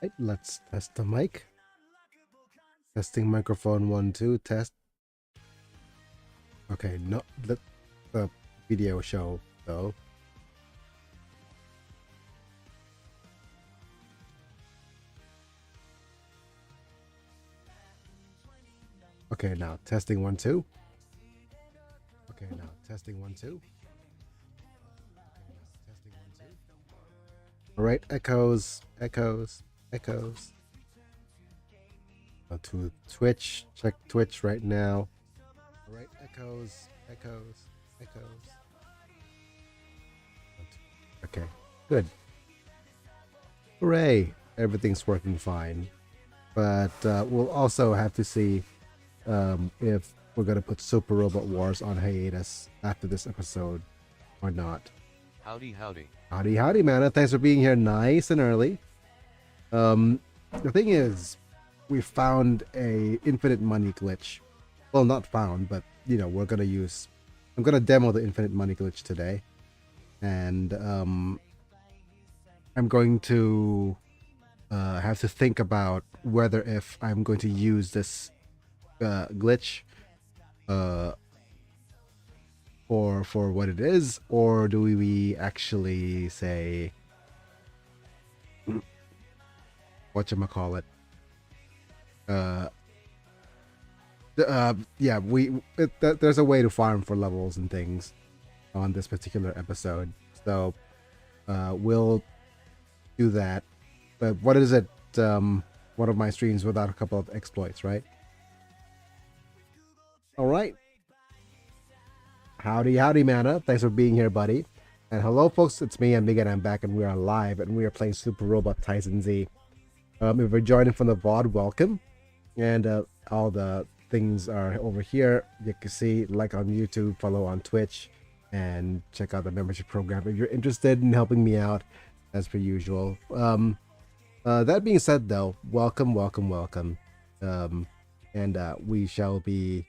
Right, let's test the mic. Testing microphone 1 2 test. Okay, no, let the video show though. Okay, now testing 1 2. Okay, now testing 1 2. Testing 1 2. All right, echoes, echoes, echoes. Go to Twitch. Check Twitch right now. All right, echoes, echoes, echoes. Okay, good. Hooray! Everything's working fine. But we'll also have to see if we're gonna put Super Robot Wars on hiatus after this episode or not. Howdy, howdy. Howdy, howdy, man. Thanks for being here nice and early. The thing is, we found a infinite money glitch. Well, not found, but you know, we're gonna use. I'm gonna demo the infinite money glitch today, and I'm going to have to think about whether if I'm going to use this glitch for what it is, or do we actually say whatchamacallit? Yeah, there's a way to farm for levels and things on this particular episode, so we'll do that. But what is it? One of my streams without a couple of exploits, right? All right. Howdy, howdy, Mana. Thanks for being here, buddy. And hello, folks. It's me, Amiga, and I'm back, and we are live, and we are playing Super Robot Tyson Z. If you're joining from the VOD, welcome. And all the things are over here. You can see, like on YouTube, follow on Twitch, and check out the membership program if you're interested in helping me out, as per usual. That being said, though, welcome, welcome, welcome. And we shall be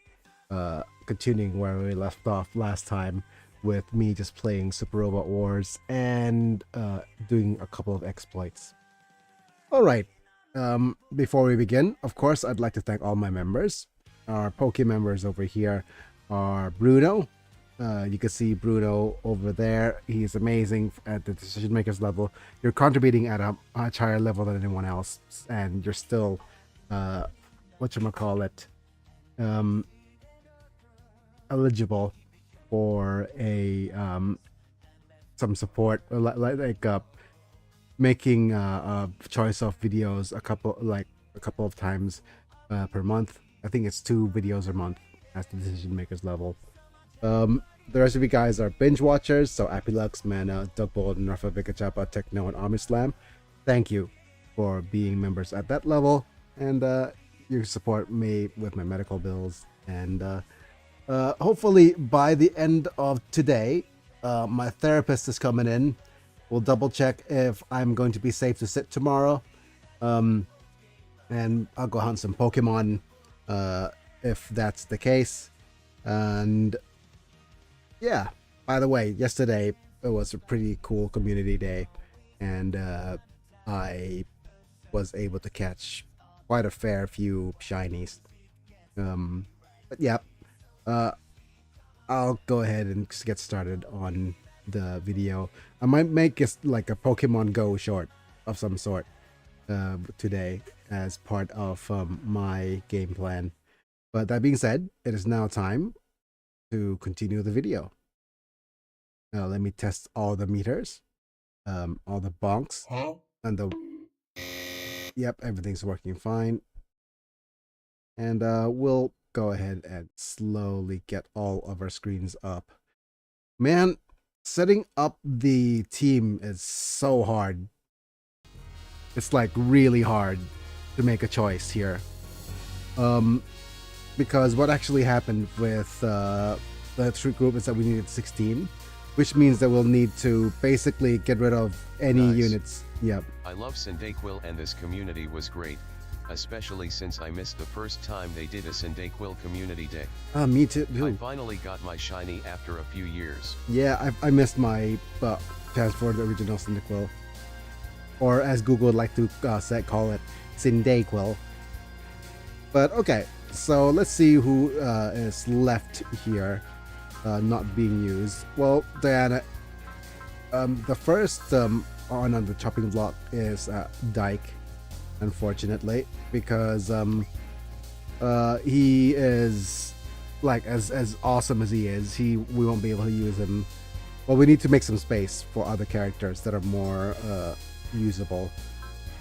continuing where we left off last time, with me just playing Super Robot Wars and doing a couple of exploits. All right. Before we begin, of course, I'd like to thank all my members. Our Poke members over here are Bruno. You can see Bruno over there. He's amazing at the decision makers level. You're contributing at a much higher level than anyone else, and you're still whatchamacallit, eligible for a some support, like making a choice of videos a couple of times per month. I think it's 2 videos a month at the decision makers level. The rest of you guys are binge watchers, so Apilux, Mana, Doug Bolden, Rafa Vikachapa, Techno, and Army Slam. Thank you for being members at that level, and you support me with my medical bills. And hopefully by the end of today, my therapist is coming in. We'll double check if I'm going to be safe to sit tomorrow, and I'll go hunt some Pokemon if that's the case. And yeah, by the way, yesterday it was a pretty cool community day, and I was able to catch quite a fair few shinies. But yeah, I'll go ahead and get started on the video. I might make it like a Pokemon Go short of some sort today as part of my game plan. But that being said, it is now time to continue the video. Now let me test all the meters, all the bonks, and the... Yep, everything's working fine. And we'll go ahead and slowly get all of our screens up. Man, setting up the team is so hard. It's like really hard to make a choice here. Because what actually happened with the troop group is that we needed 16, which means that we'll need to basically get rid of any units. Yep. I love Cyndaquil, and this community was great, especially since I missed the first time they did a Cyndaquil community day. Me too. I finally got my shiny after a few years. Yeah, I missed my chance for the original Cyndaquil. or as Google would like to call it, Cyndaquil. But okay, so let's see who is left here, not being used. Well, Diana, the first on the chopping block is Dyke, unfortunately, because he is like as awesome as he is, we won't be able to use him. Well, we need to make some space for other characters that are more usable.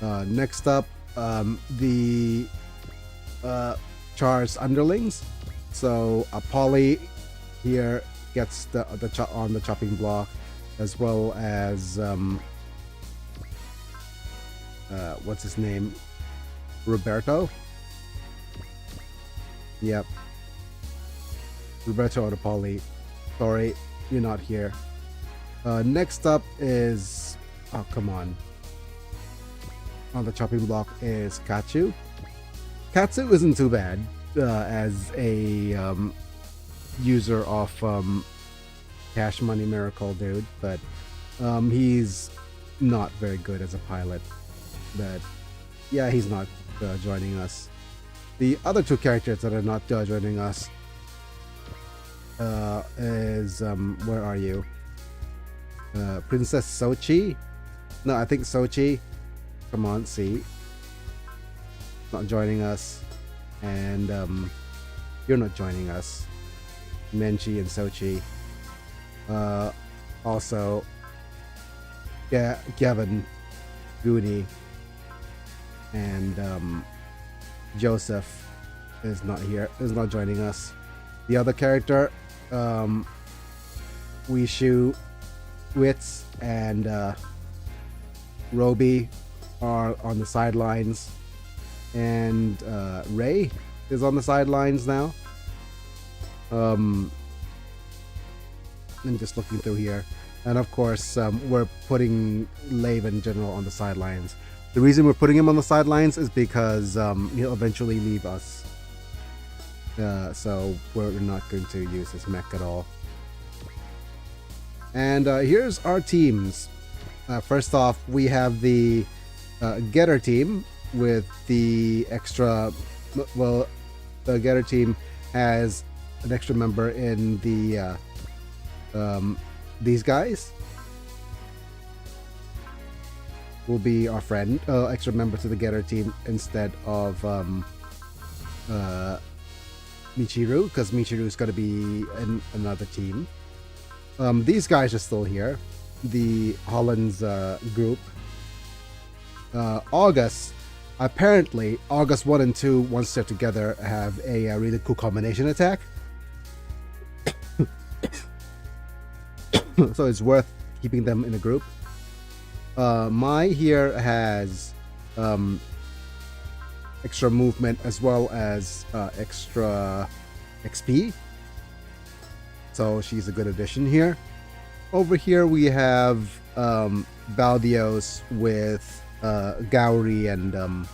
Next up, the Char's underlings. So Polly here gets on the chopping block, as well as what's his name, Roberto. Yep, Roberto and Polly. Sorry, you're not here. Next up is, oh come on the chopping block is Katsu. Katsu isn't too bad as a user of Cash Money Miracle dude, but he's not very good as a pilot. But yeah, he's not joining us. The other two characters that are not joining us is where are you? Princess Sochi? No, I think Sochi. Come on, see. Not joining us. And you're not joining us. Menchi and Sochi. Also, Gavin, Goonie, and Joseph is not here. Is not joining us. The other character, Wishu, Wits, and Roby are on the sidelines, and Ray is on the sidelines now. I'm just looking through here, and of course we're putting Lave in general on the sidelines. The reason we're putting him on the sidelines is because he'll eventually leave us, so we're not going to use his mech at all. And here's our teams. First off, we have the Getter team with the extra. Well, the Getter team has an extra member in the these guys will be our friend, extra member to the Getter team instead of Michiru, because Michiru is going to be in another team. These guys are still here, the Holland's group. August, apparently August 1 and 2, once they're together, have a really cool combination attack. So it's worth keeping them in a group. Mai here has extra movement as well as extra XP, so she's a good addition here. Over here we have Baldios with Gowry and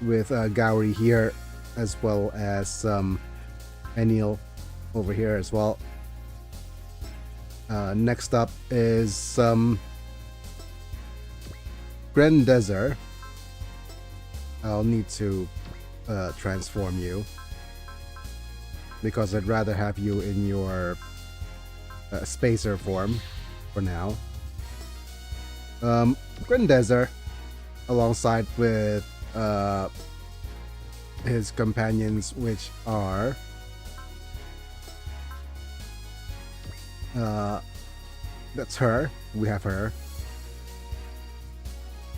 with Gowry here, as well as Enil over here as well. Next up is Grendezer. I'll need to transform you, because I'd rather have you in your spacer form for now. Grendezer, alongside with his companions, which are that's her. We have her.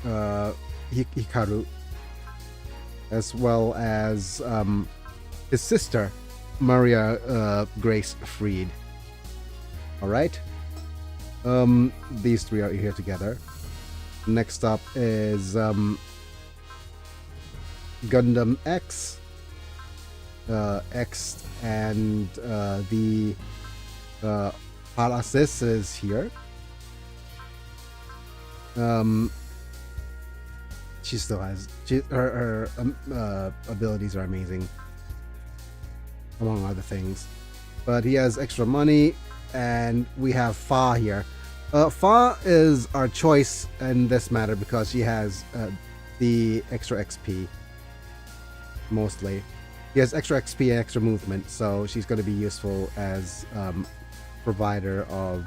Hikaru, as well as his sister, Maria Grace Freed. All right. These three are here together. Next up is Gundam X. X and the Palacis is here. She still has her abilities are amazing, among other things. But he has extra money, and we have Fa here. Fa is our choice in this matter because she has the extra XP mostly. He has extra XP and extra movement, so she's going to be useful as provider of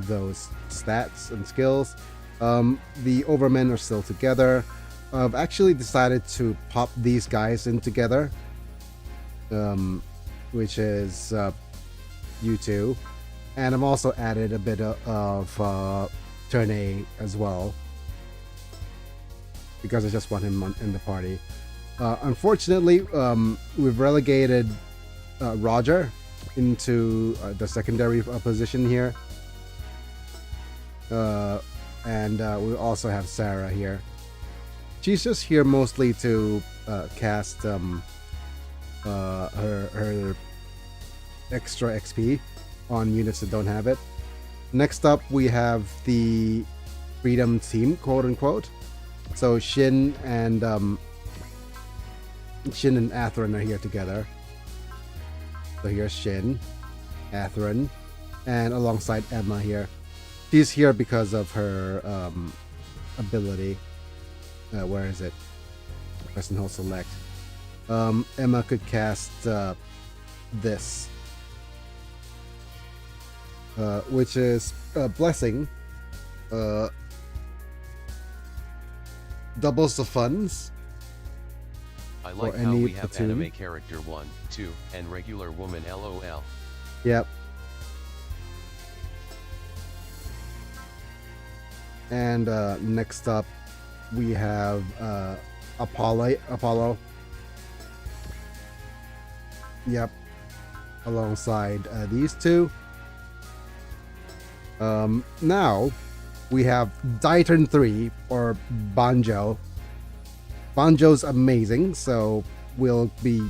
those stats and skills. The Overmen are still together. I've actually decided to pop these guys in together, which is you two, and I've also added a bit of turn A as well because I just want him in the party. Unfortunately, we've relegated Roger into the secondary position here, and we also have Sarah here. She's just here mostly to cast her extra XP on units that don't have it. Next up, we have the Freedom Team, quote unquote. So Shin and Atherin are here together. So here's Shin, Atherin, and alongside Emma here. She's here because of her ability. Where is it? Press and hold select. Emma could cast this, which is Blessing. Doubles the funds. I like how we have anime character 1, 2, and regular woman LOL. Yep. And next up, we have Apollo. Yep. Alongside these two. Now, we have Diturn 3, or Banjo. Banjo's amazing, so we'll be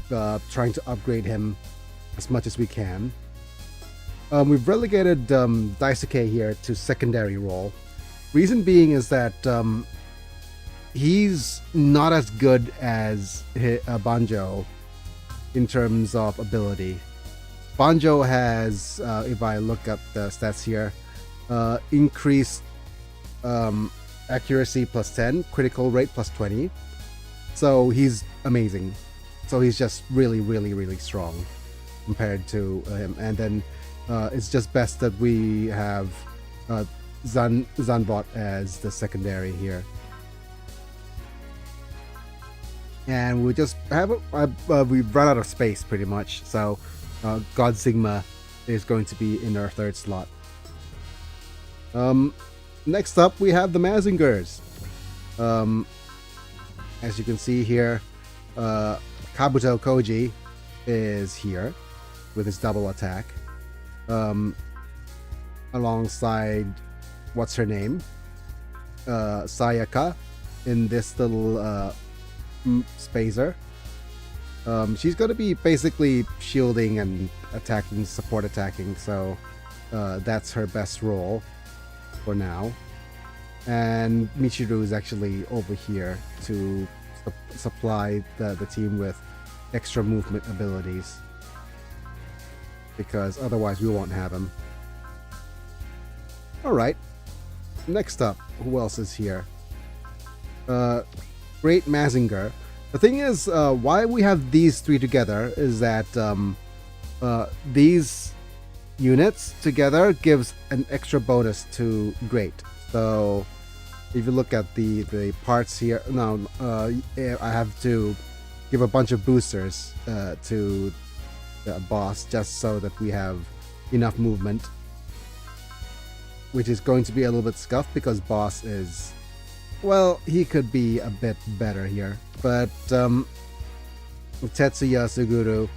trying to upgrade him as much as we can. We've relegated Daisuke here to secondary role. Reason being is that he's not as good as Banjo in terms of ability. Banjo has, if I look up the stats here, increased accuracy plus 10, critical rate plus 20. So he's amazing. So he's just really, really, really strong compared to him. And then it's just best that we have Zanbot as the secondary here. And we just have we've run out of space pretty much. So God Sigma is going to be in our third slot. Next up, we have the Mazingers. As you can see here, Kabuto Koji is here with his double attack. Alongside, what's her name? Sayaka in this little spacer. She's going to be basically shielding and attacking, support attacking, so that's her best role for now. And Michiru is actually over here to supply the team with extra movement abilities, because otherwise we won't have him. Alright, next up, who else is here? Great Mazinger. The thing is, why we have these three together is that these units together gives an extra bonus to Great. So if you look at the parts here, now I have to give a bunch of boosters to the boss just so that we have enough movement, which is going to be a little bit scuffed because boss is, well, he could be a bit better here, but Tetsuya Suguru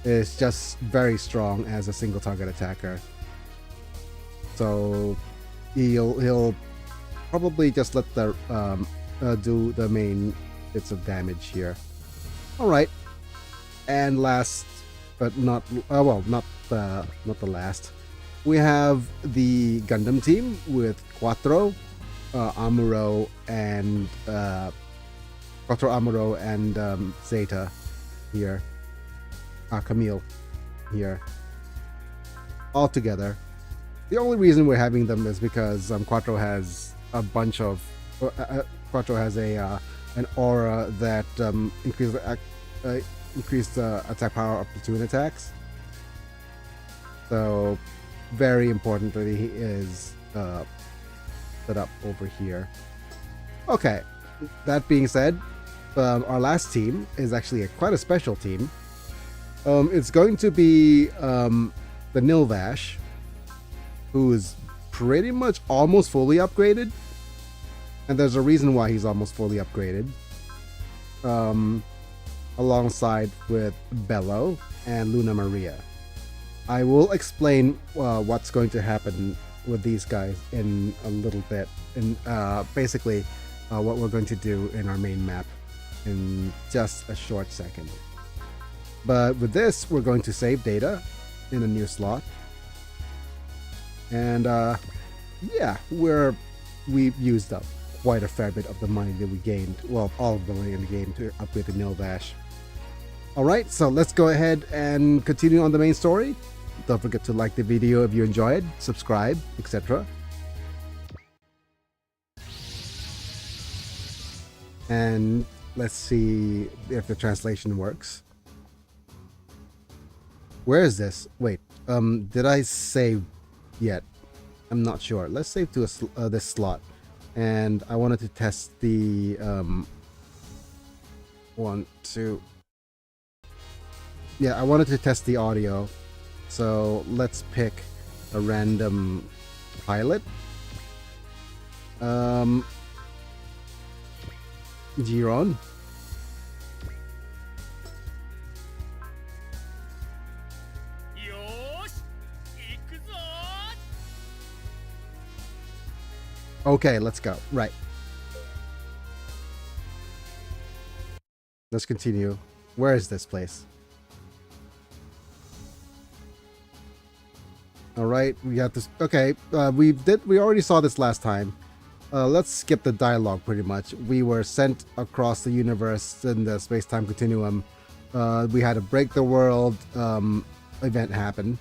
is just very strong as a single target attacker, so he'll probably just let the do the main bits of damage here. All right, and last but not not the last, we have the Gundam team with Quattro, Amuro, and Zeta here, Camille here, all together. The only reason we're having them is because Quattro has a bunch of Quattro has a an aura that increased the attack power of platoon attacks. So very important that he is set up over here. Okay, that being said, our last team is actually quite a special team. It's going to be the Nilvash, who is pretty much almost fully upgraded. And there's a reason why he's almost fully upgraded. Alongside with Bello and Luna Maria. I will explain what's going to happen with these guys in a little bit. And basically what we're going to do in our main map in just a short second. But with this, we're going to save data in a new slot. And yeah, we've used up quite a fair bit of the money that we gained. Well, all of the money in the game to upgrade the Nilvash. Alright, so let's go ahead and continue on the main story. Don't forget to like the video if you enjoyed, subscribe, etc. And let's see if the translation works. Where is this? Wait, did I save yet? I'm not sure. Let's save to this slot. And I wanted to test the 1, 2. Yeah, I wanted to test the audio. So let's pick a random pilot. Giron. Okay, let's go. Right. Let's continue. Where is this place? All right, we got this. Okay, we already saw this last time. Let's skip the dialogue pretty much. We were sent across the universe in the space-time continuum. We had a break the world event happen.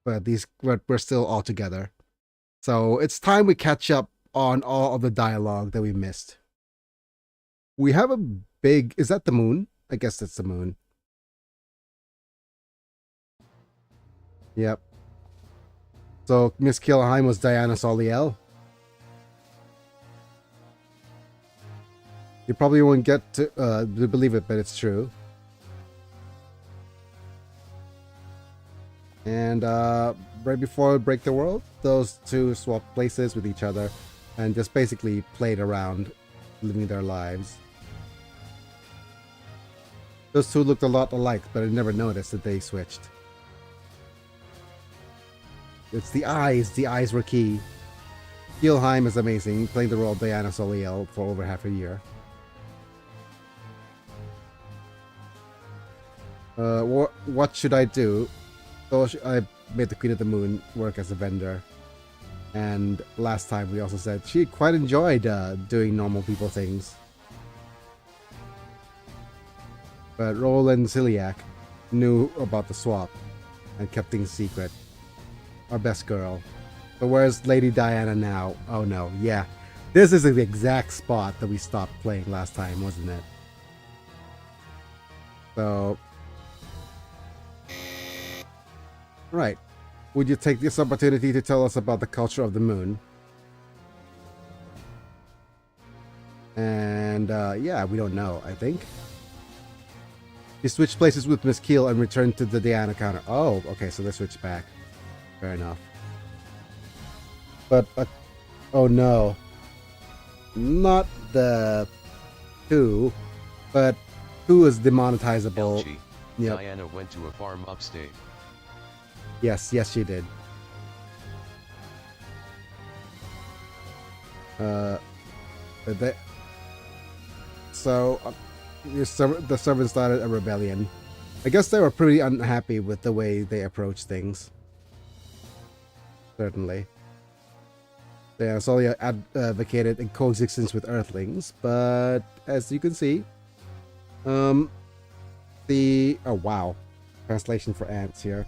But we're still all together. So it's time we catch up on all of the dialogue that we missed. We have a big... Is that the moon? I guess that's the moon. Yep. So Miss Kielheim was Diana Soliel. You probably won't get to believe it, but it's true. And right before Break the World, those two swapped places with each other and just basically played around, living their lives. Those two looked a lot alike, but I never noticed that they switched. It's the eyes. The eyes were key. Kielheim is amazing, playing the role of Diana Soliel for over half a year. What should I do? So I made the Queen of the Moon work as a vendor. And last time we also said she quite enjoyed doing normal people things. But Roland Celiac knew about the swap and kept things secret. Our best girl. But where's Lady Diana now? Oh no, yeah. This is the exact spot that we stopped playing last time, wasn't it? So... Right. Would you take this opportunity to tell us about the culture of the moon? And, yeah, we don't know, I think. You switched places with Miss Keel and returned to the Diana counter. Oh, okay, so they switched back. Fair enough. But, oh no. Not the 2, but 2 is demonetizable. Yep. Diana went to a farm upstate. Yes, she did. So, the servants started a rebellion. I guess they were pretty unhappy with the way they approached things. Certainly. Yeah, Solia advocated in coexistence with Earthlings, but as you can see, oh wow, translation for ants here.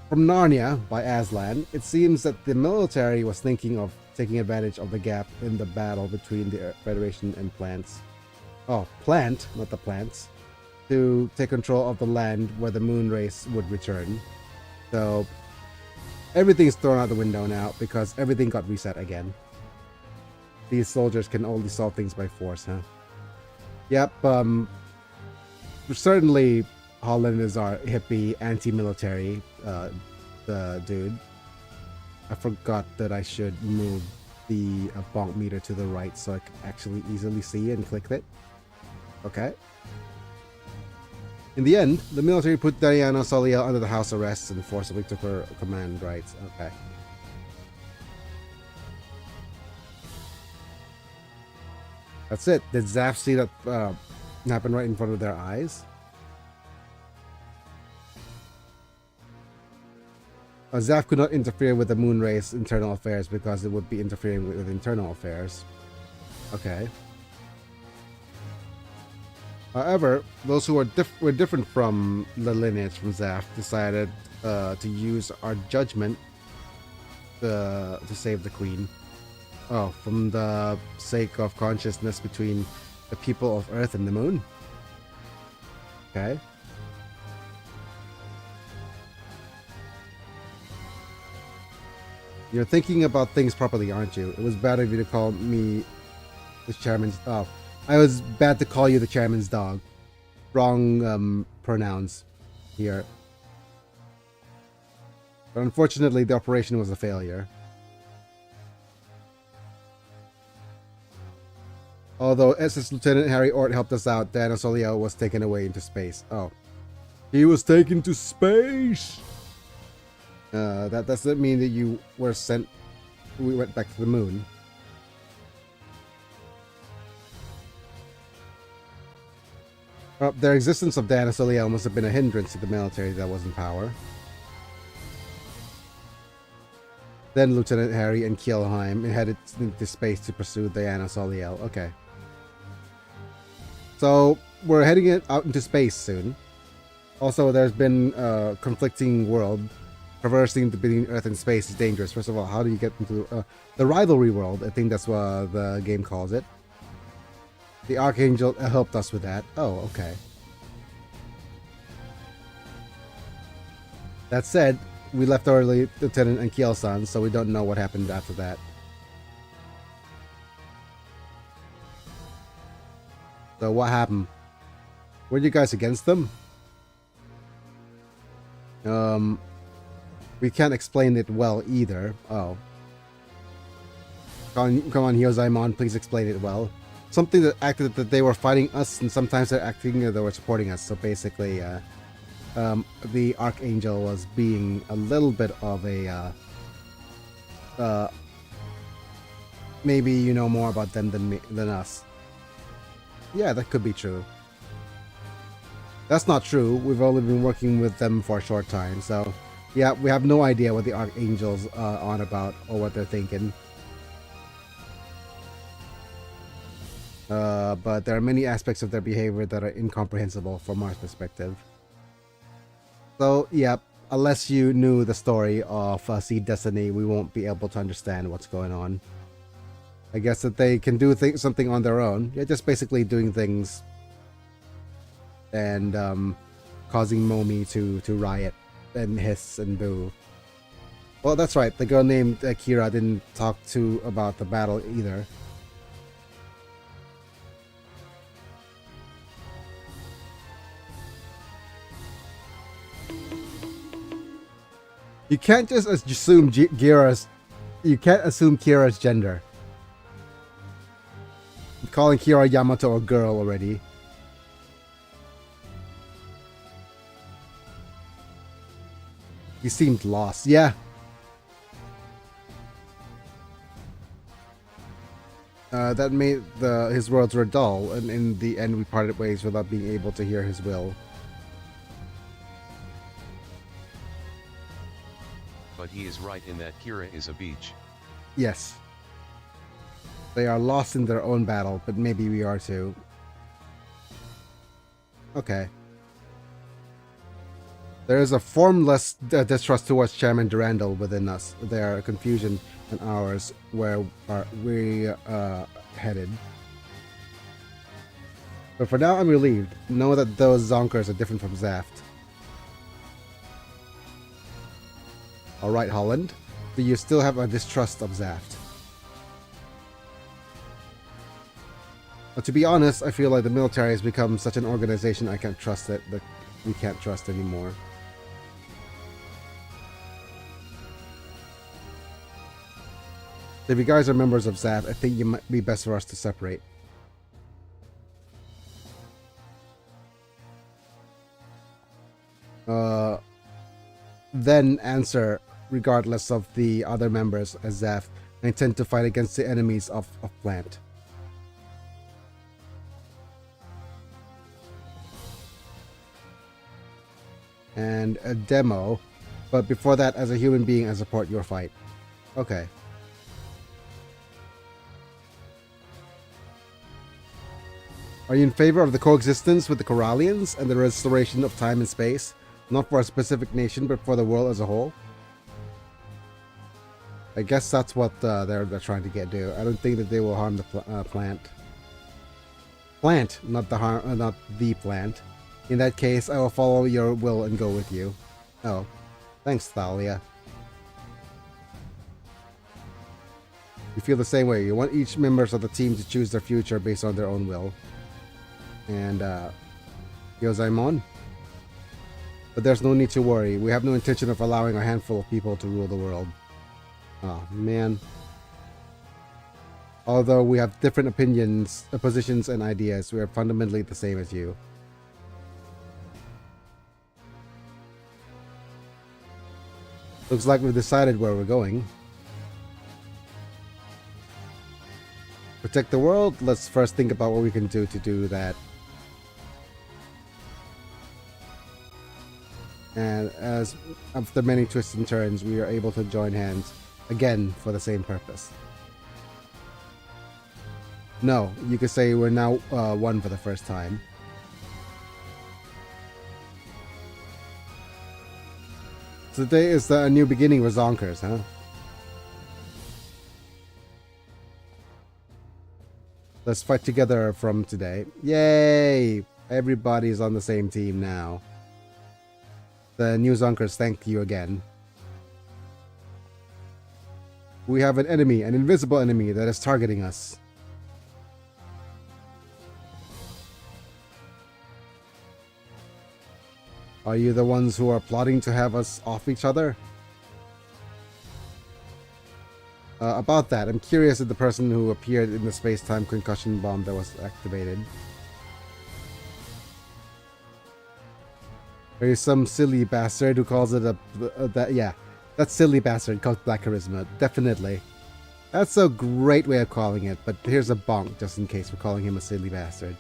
From Narnia by Aslan, it seems that the military was thinking of taking advantage of the gap in the battle between the Federation and plants. Oh, plant, not the plants. To take control of the land where the moon race would return. So everything's thrown out the window now because everything got reset again. These soldiers can only solve things by force, huh? Yep, certainly Holland is our hippie anti-military dude. I forgot that I should move the bonk meter to the right so I can actually easily see and click it. Okay. In the end, the military put Diana Soliel under the house arrest and forcibly took her command rights. Okay. That's it. Did Zaf see that happen right in front of their eyes? Zaf could not interfere with the moon race internal affairs because it would be interfering with internal affairs. Okay. However, those who were different from the lineage from Zaf decided to use our judgment to save the queen. Oh, from the sake of consciousness between the people of Earth and the moon? Okay. You're thinking about things properly, aren't you? It was bad of you to call me the chairman's... Oh, I was bad to call you the chairman's dog. Wrong pronouns here. But unfortunately, the operation was a failure. Although SS Lieutenant Harry Ort helped us out, Diana Soliel was taken away into space. Oh. He was taken to space! That doesn't mean that you were sent... We went back to the moon. Their existence of Diana Soliel must have been a hindrance to the military that was in power. Then Lieutenant Harry and Kielheim headed into space to pursue Diana Soliel. Okay. So, we're heading out into space soon. Also, there's been a conflicting world. Traversing between Earth and space is dangerous. First of all, how do you get into the rivalry world? I think that's what the game calls it. The Archangel helped us with that. Oh, okay. That said, we left our Lieutenant and Kiel-san, so we don't know what happened after that. So what happened? Were you guys against them? We can't explain it well either. Oh. Come on, Hyozaimon, please explain it well. Something that acted that they were fighting us, and sometimes they're acting that they were supporting us. So basically, the Archangel was being a little bit of a... maybe you know more about them than us. Yeah, that could be true. That's not true. We've only been working with them for a short time, so... Yeah, we have no idea what the Archangel's on about or what they're thinking. But there are many aspects of their behavior that are incomprehensible from our perspective. So, yeah, unless you knew the story of Seed Destiny, we won't be able to understand what's going on. I guess that they can do something on their own. Yeah, just basically doing things and causing Momi to riot and hiss and boo. Well, that's right. The girl named Kira didn't talk about the battle either. You can't just assume Kira's. You can't assume Kira's gender. I'm calling Kira Yamato a girl already. He seemed lost. Yeah. That made his words were dull, and in the end we parted ways without being able to hear his will. But he is right in that Kira is a beach. Yes. They are lost in their own battle, but maybe we are too. Okay. There is a formless distrust towards Chairman Durandal within us. Their confusion and ours, where are we headed. But for now, I'm relieved. Know that those Zonkers are different from Zaft. Alright, Holland. Do you still have a distrust of Zaft? But to be honest, I feel like the military has become such an organization I can't trust it, that we can't trust anymore. If you guys are members of Zaft, I think it might be best for us to separate. Then answer, regardless of the other members as Zaft, I intend to fight against the enemies of Plant. And a demo, but before that, as a human being, I support your fight. Okay. Are you in favor of the coexistence with the Corallians and the restoration of time and space? Not for a specific nation, but for the world as a whole? I guess that's what they're trying to get do. I don't think that they will harm the plant. Plant, not the plant. In that case, I will follow your will and go with you. Oh, thanks, Thalia. You feel the same way. You want each members of the team to choose their future based on their own will. And Yozaimon. But there's no need to worry. We have no intention of allowing a handful of people to rule the world. Oh, man. Although we have different opinions, positions, and ideas, we are fundamentally the same as you. Looks like we've decided where we're going. Protect the world? Let's first think about what we can do to do that. And as after many twists and turns, we are able to join hands again for the same purpose. No, you could say we're now one for the first time. So today is a new beginning with Zonkers, huh? Let's fight together from today. Yay! Everybody's on the same team now. The new Zonkers thank you again. We have an enemy, an invisible enemy that is targeting us. Are you the ones who are plotting to have us off each other? About that, I'm curious if the person who appeared in the space-time concussion bomb that was activated. There's some silly bastard who calls it yeah, that silly bastard called Black Charisma, definitely. That's a great way of calling it, but here's a bonk just in case we're calling him a silly bastard.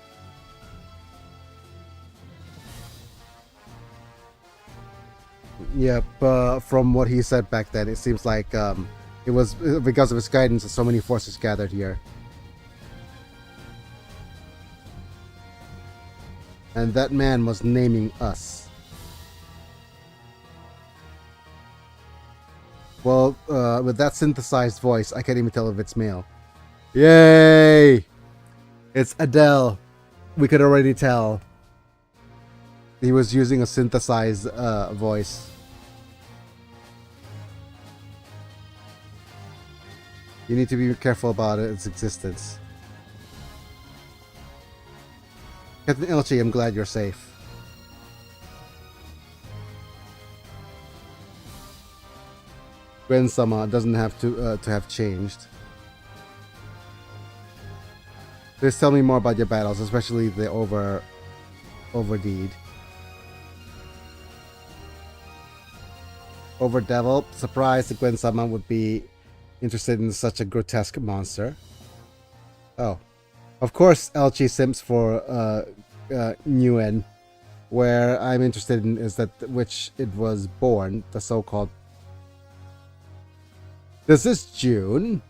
Yep, from what he said back then, it seems like it was because of his guidance that so many forces gathered here. And that man was naming us. Well, with that synthesized voice, I can't even tell if it's male. Yay! It's Adele. We could already tell. He was using a synthesized voice. You need to be careful about its existence. Captain Elchi, I'm glad you're safe. Gwen-sama doesn't have to have changed. Please tell me more about your battles, especially the Overdeed. Overdevil, surprised that Gwen-sama would be interested in such a grotesque monster. Oh. Of course, Elchi simps for Nguyen. Where I'm interested in is that which it was born, the so-called... This is June.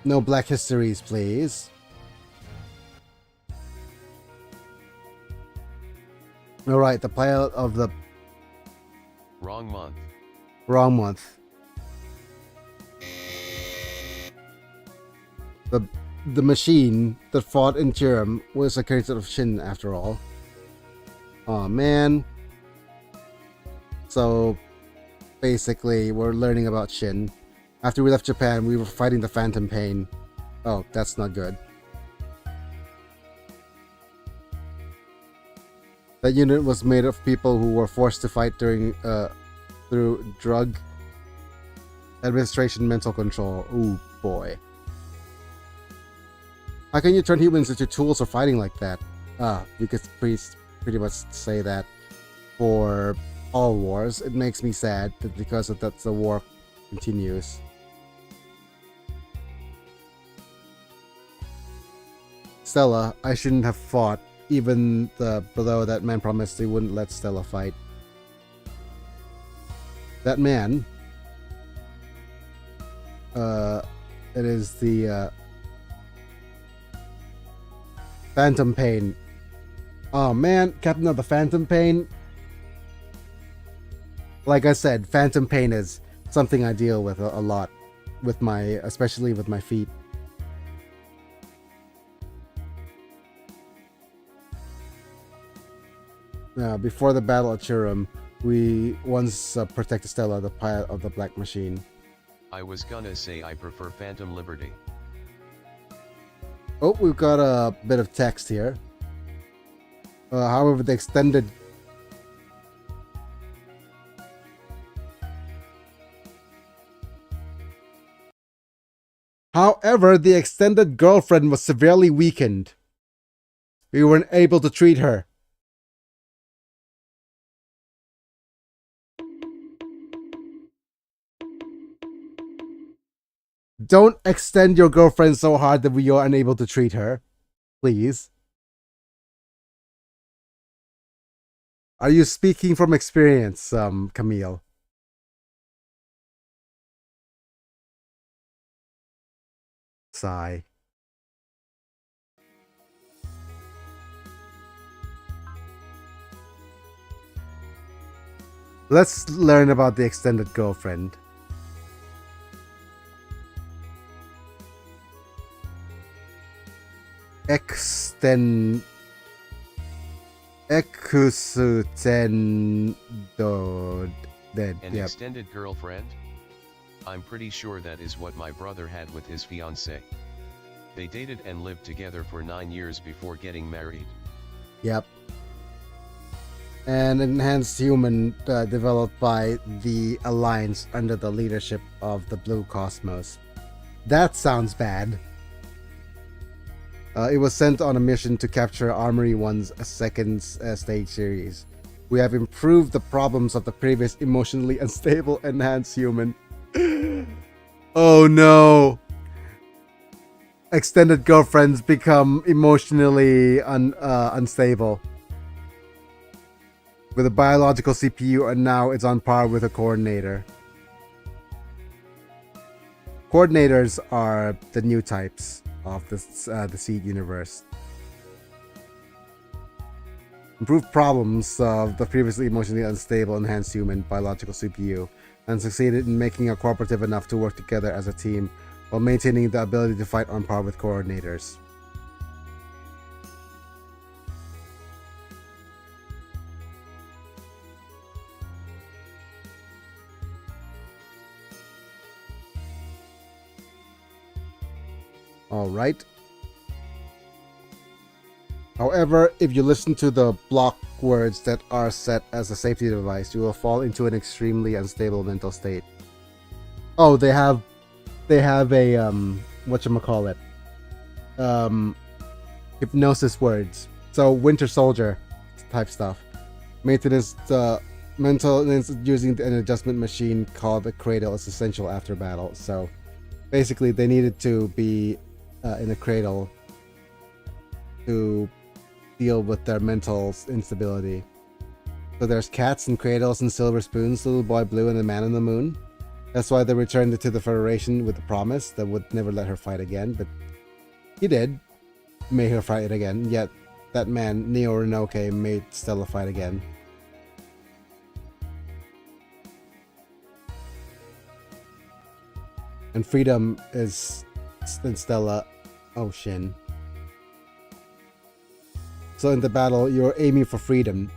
No black histories, please. All right, the pilot of the Wrong month. wrong month. The machine that fought in Tiram was a creature of Shin after all. Oh man. So basically we're learning about Shin. After we left Japan, we were fighting the Phantom Pain. Oh, that's not good. That unit was made of people who were forced to fight during through drug administration mental control. Ooh boy. How can you turn humans into tools for fighting like that? You could pretty much say that for all wars. It makes me sad that because of that the war continues. Stella, I shouldn't have fought. Even below that man promised he wouldn't let Stella fight. That man, it is the Phantom Pain. Oh man, Captain of the Phantom Pain. Like I said, Phantom Pain is something I deal with a lot, especially with my feet. Before the battle at Tiram, we once protected Stella, the pilot of the Black Machine. I was gonna say I prefer Phantom Liberty. Oh, we've got a bit of text here. However, the extended girlfriend was severely weakened. We weren't able to treat her. Don't extend your girlfriend so hard that we are unable to treat her. Please. Are you speaking from experience, Camille? Sigh. Let's learn about the extended girlfriend. Extended An extended girlfriend? I'm pretty sure that is what my brother had with his fiancée. They dated and lived together for 9 years before getting married. Yep. An enhanced human developed by the Alliance under the leadership of the Blue Cosmos. That sounds bad. It was sent on a mission to capture Armory 1's second stage series. We have improved the problems of the previous emotionally unstable enhanced human. Oh no! Extended girlfriends become emotionally unstable. With a biological CPU, and now it's on par with a coordinator. Coordinators are the new types of the Seed universe. Improved problems of the previously emotionally unstable enhanced human biological CPU, and succeeded in making it cooperative enough to work together as a team while maintaining the ability to fight on par with coordinators. Alright. However, if you listen to the block words that are set as a safety device, you will fall into an extremely unstable mental state. Oh, they have a whatchamacallit, hypnosis words. So Winter Soldier type stuff. Maintenance maintenance using an adjustment machine called the Cradle is essential after battle. So basically they needed to be in a cradle to deal with their mental instability. So there's cats and cradles and silver spoons, Little Boy Blue and the Man in the Moon. That's why they returned it to the Federation with the promise that would never let her fight again, but he did make her fight again, yet that man Neo Rinoke made Stella fight again. And Freedom is in Stella. Oh, Shin. So in the battle, you're aiming for freedom.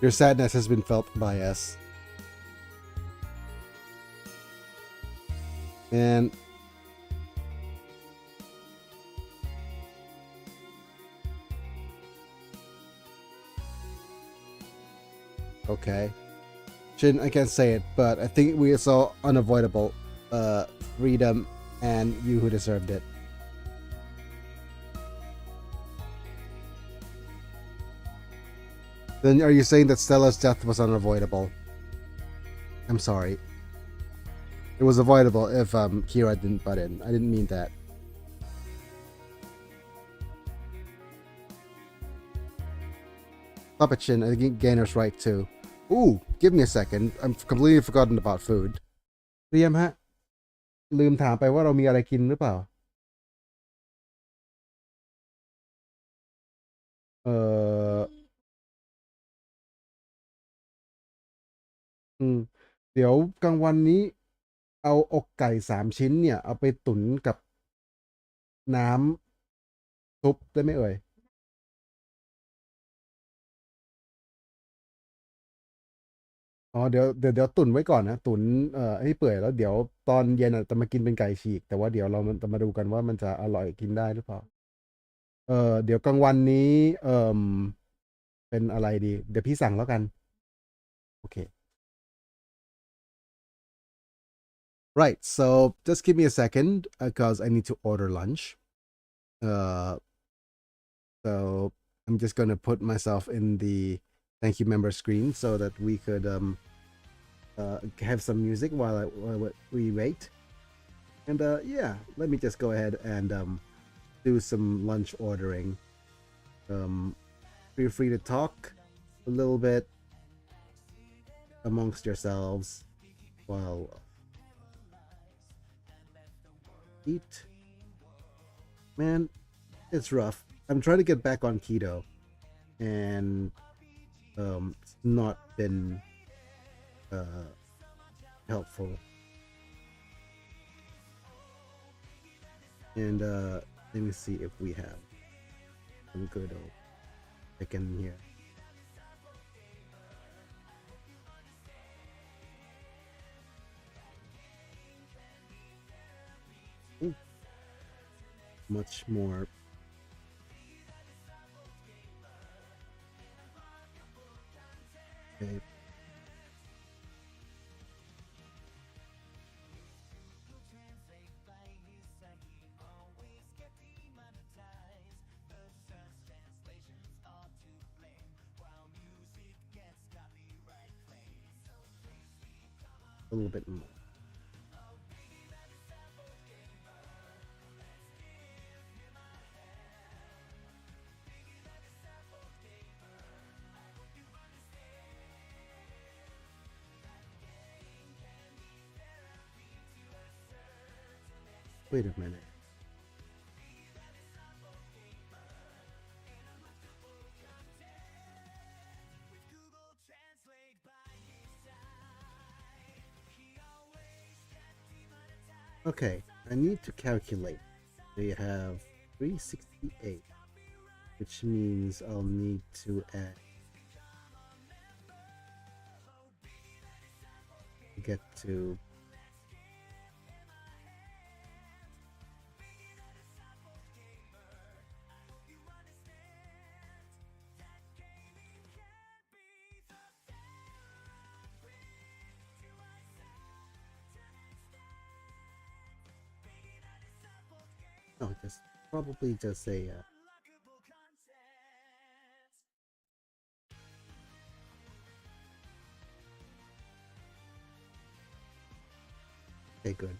Your sadness has been felt by us. And okay. Shin, I can't say it, but I think we saw unavoidable freedom and you who deserved it. Then are you saying that Stella's death was unavoidable? I'm sorry. It was avoidable if Kira didn't butt in. I didn't mean that. Stop it, Shin. I think Gainer's right too. Ooh, give me a second. I'm completely forgotten about food. เรียมฮะ ลืมถามไปว่าเรามีอะไรกินหรือเปล่า เอ่อ เดี๋ยวกลางวันนี้ เอาอกไก่3 ชิ้นเนี่ย เอาไปตุ๋นกับน้ำซุปได้ไหมเอ่ย อ๋อเดี๋ยวตุ๋นไว้ก่อนนะตุ๋นให้เปื่อยแล้วเดี๋ยวตอนเย็นจะมากินเป็นไก่ฉีกแต่ว่าเดี๋ยวเราจะมาดูกันว่ามันจะอร่อยกินได้หรือเปล่าเดี๋ยวกลางวันนี้เป็นอะไรดีเดี๋ยวพี่สั่งแล้วกันโอเค right so just give me a second because I need to order lunch so I'm just gonna put myself in the thank you member screen so that we could have some music while we wait and yeah let me just go ahead and do some lunch ordering feel free to talk a little bit amongst yourselves while eat man it's rough I'm trying to get back on keto and it's not been helpful and let me see if we have some good old chicken here Ooh. Much more okay a little bit more wait a minute okay I need to calculate they have 368 which means I'll need to add get to no just probably just say okay good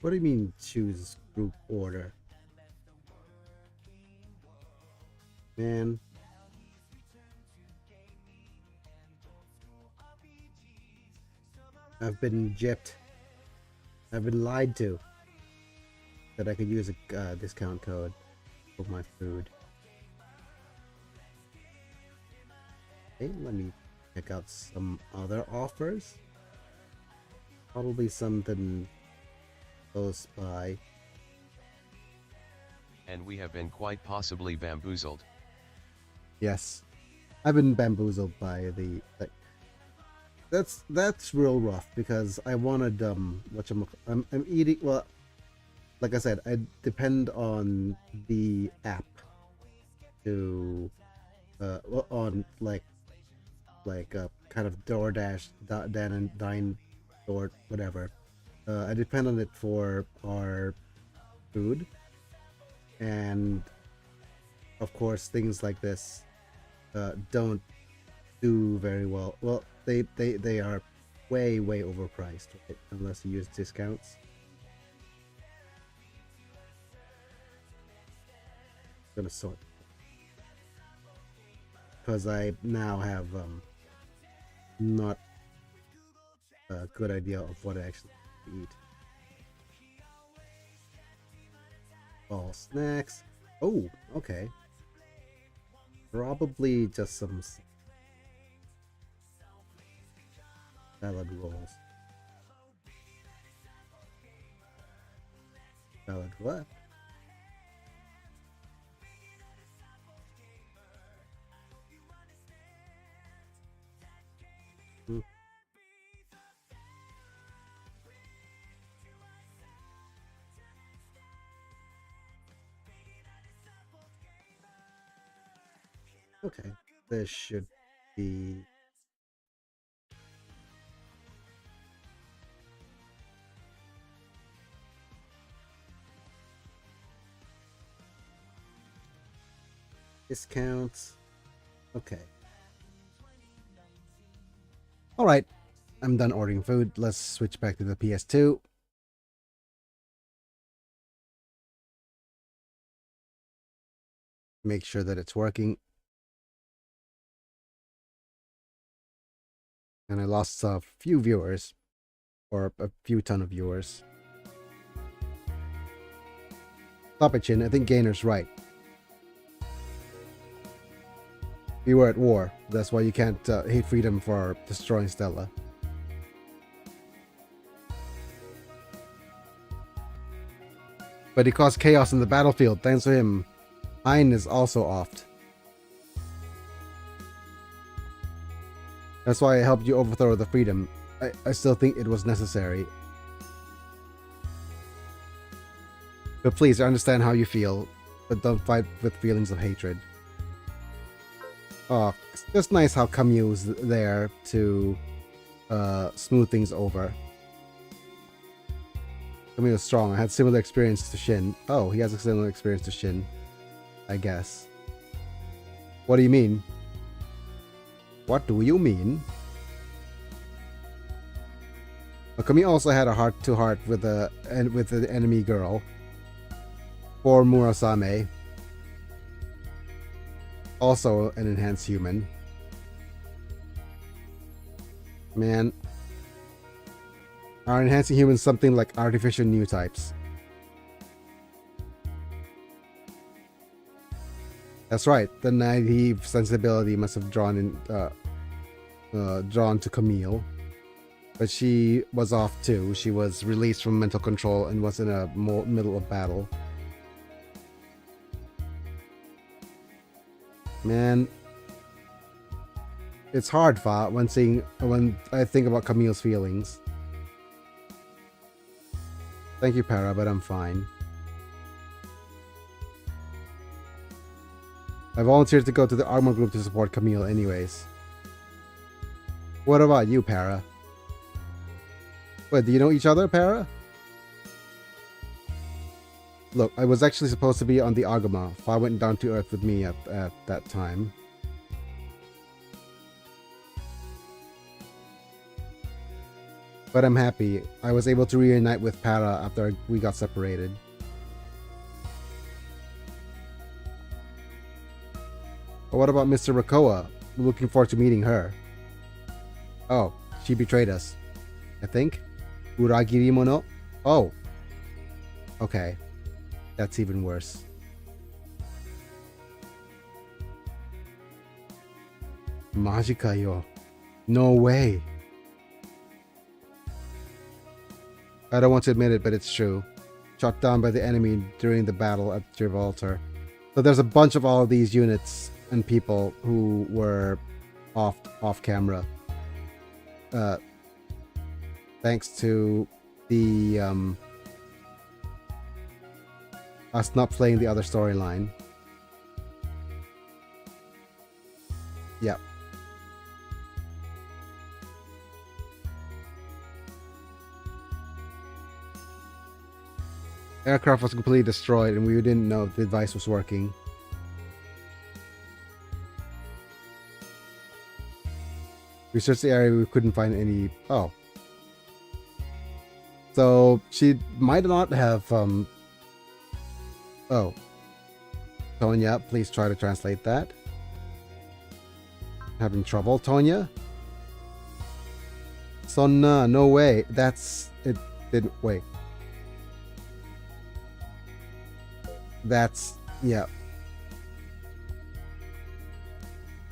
What do you mean choose group order? Man. I've been gypped. I've been lied to. That I could use a discount code for my food. Okay, let me check out some other offers. Probably something close by. And we have been quite possibly bamboozled. Yes, I've been bamboozled by the. Like, that's real rough because I wanted I'm eating well. Like I said, I depend on the app to on like kind of DoorDash, Dine, or whatever. I depend on it for our food, and of course things like this don't do very well. Well, they are way overpriced, right? Unless you use discounts. I'm gonna sort because I now have not a good idea of what I actually eat. All snacks. Oh, okay. Probably just some salad rolls. Salad what? Okay, this should be discounts. Okay. All right, I'm done ordering food. Let's switch back to the PS2. Make sure that it's working. And I lost a few viewers, or a few ton of viewers. Stop it, Chin. I think Gainer's right. We were at war. That's why you can't hate freedom for destroying Stella. But he caused chaos in the battlefield. Thanks to him, Hein is also offed. That's why I helped you overthrow the freedom. I still think it was necessary. But please, I understand how you feel, but don't fight with feelings of hatred. Oh, it's just nice how Camus there to smooth things over. Camus is strong. I had similar experience to Shin. Oh, he has a similar experience to Shin, I guess. What do you mean? What do you mean? Okami also had a heart-to-heart with the enemy girl. Poor Murasame. Also an enhanced human. Man. Are enhancing humans something like artificial new types? That's right. The naive sensibility must have drawn to Camille, but she was off too. She was released from mental control and was in a middle of battle. Man, it's hard, Fa, when I think about Camille's feelings. Thank you, Para, but I'm fine. I volunteered to go to the Armor group to support Camille anyways. What about you, Para? Wait, do you know each other, Para? Look, I was actually supposed to be on the Agama. Fa went down to Earth with me at that time. But I'm happy. I was able to reunite with Para after we got separated. But what about Mr. Rakoa? Looking forward to meeting her. Oh, she betrayed us, I think. Uragiri no? Oh. Okay. That's even worse. Majika yo. No way. I don't want to admit it, but it's true. Shot down by the enemy during the battle at Gibraltar. So there's a bunch of all of these units and people who were off camera. Thanks to the us not playing the other storyline. Yep. Aircraft was completely destroyed and we didn't know if the device was working. We searched the area, we couldn't find any. Oh. So she might not have oh. Tonya, please try to translate that. Having trouble, Tonya? Sonna, no way. That's it. Didn't wait. That's, yeah.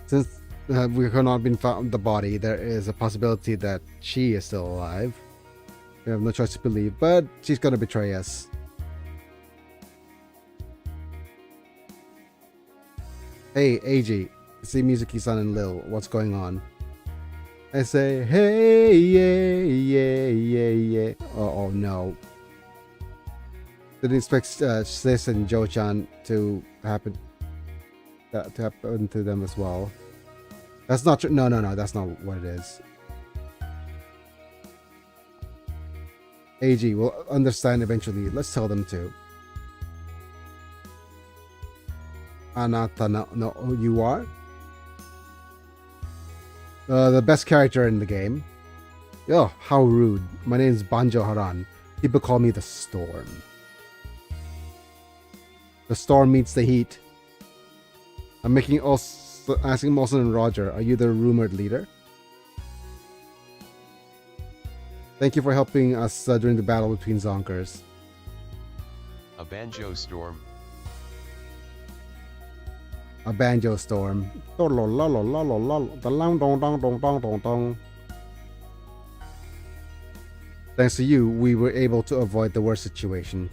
Since we have not been found the body, there is a possibility that she is still alive. We have no choice to believe, but she's gonna betray us. Hey, AG, see Mizuki-san and Lil, what's going on? I say, hey, yeah. Oh no. Didn't expect Sis and Jo-chan to happen to them as well. That's not true. No, that's not what it is. AG will understand eventually. Let's tell them to. Anata no, you are? The best character in the game. Oh, how rude. My name is Banjo Haran. People call me the Storm. The storm meets the heat. I'm asking Molson and Roger, are you the rumored leader? Thank you for helping us during the battle between Zonkers. A banjo storm. A banjo storm. Thanks to you, we were able to avoid the worst situation.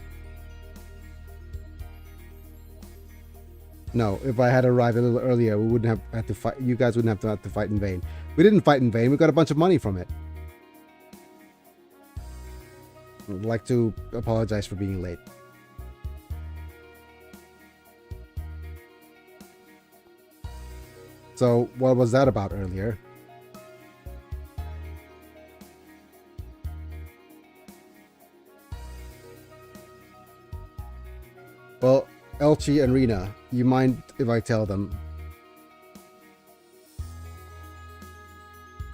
No, if I had arrived a little earlier, we wouldn't have had to fight. You guys wouldn't have to fight in vain. We didn't fight in vain. We got a bunch of money from it. I'd like to apologize for being late. So, what was that about earlier? Well, Elchi and Rina, you mind if I tell them?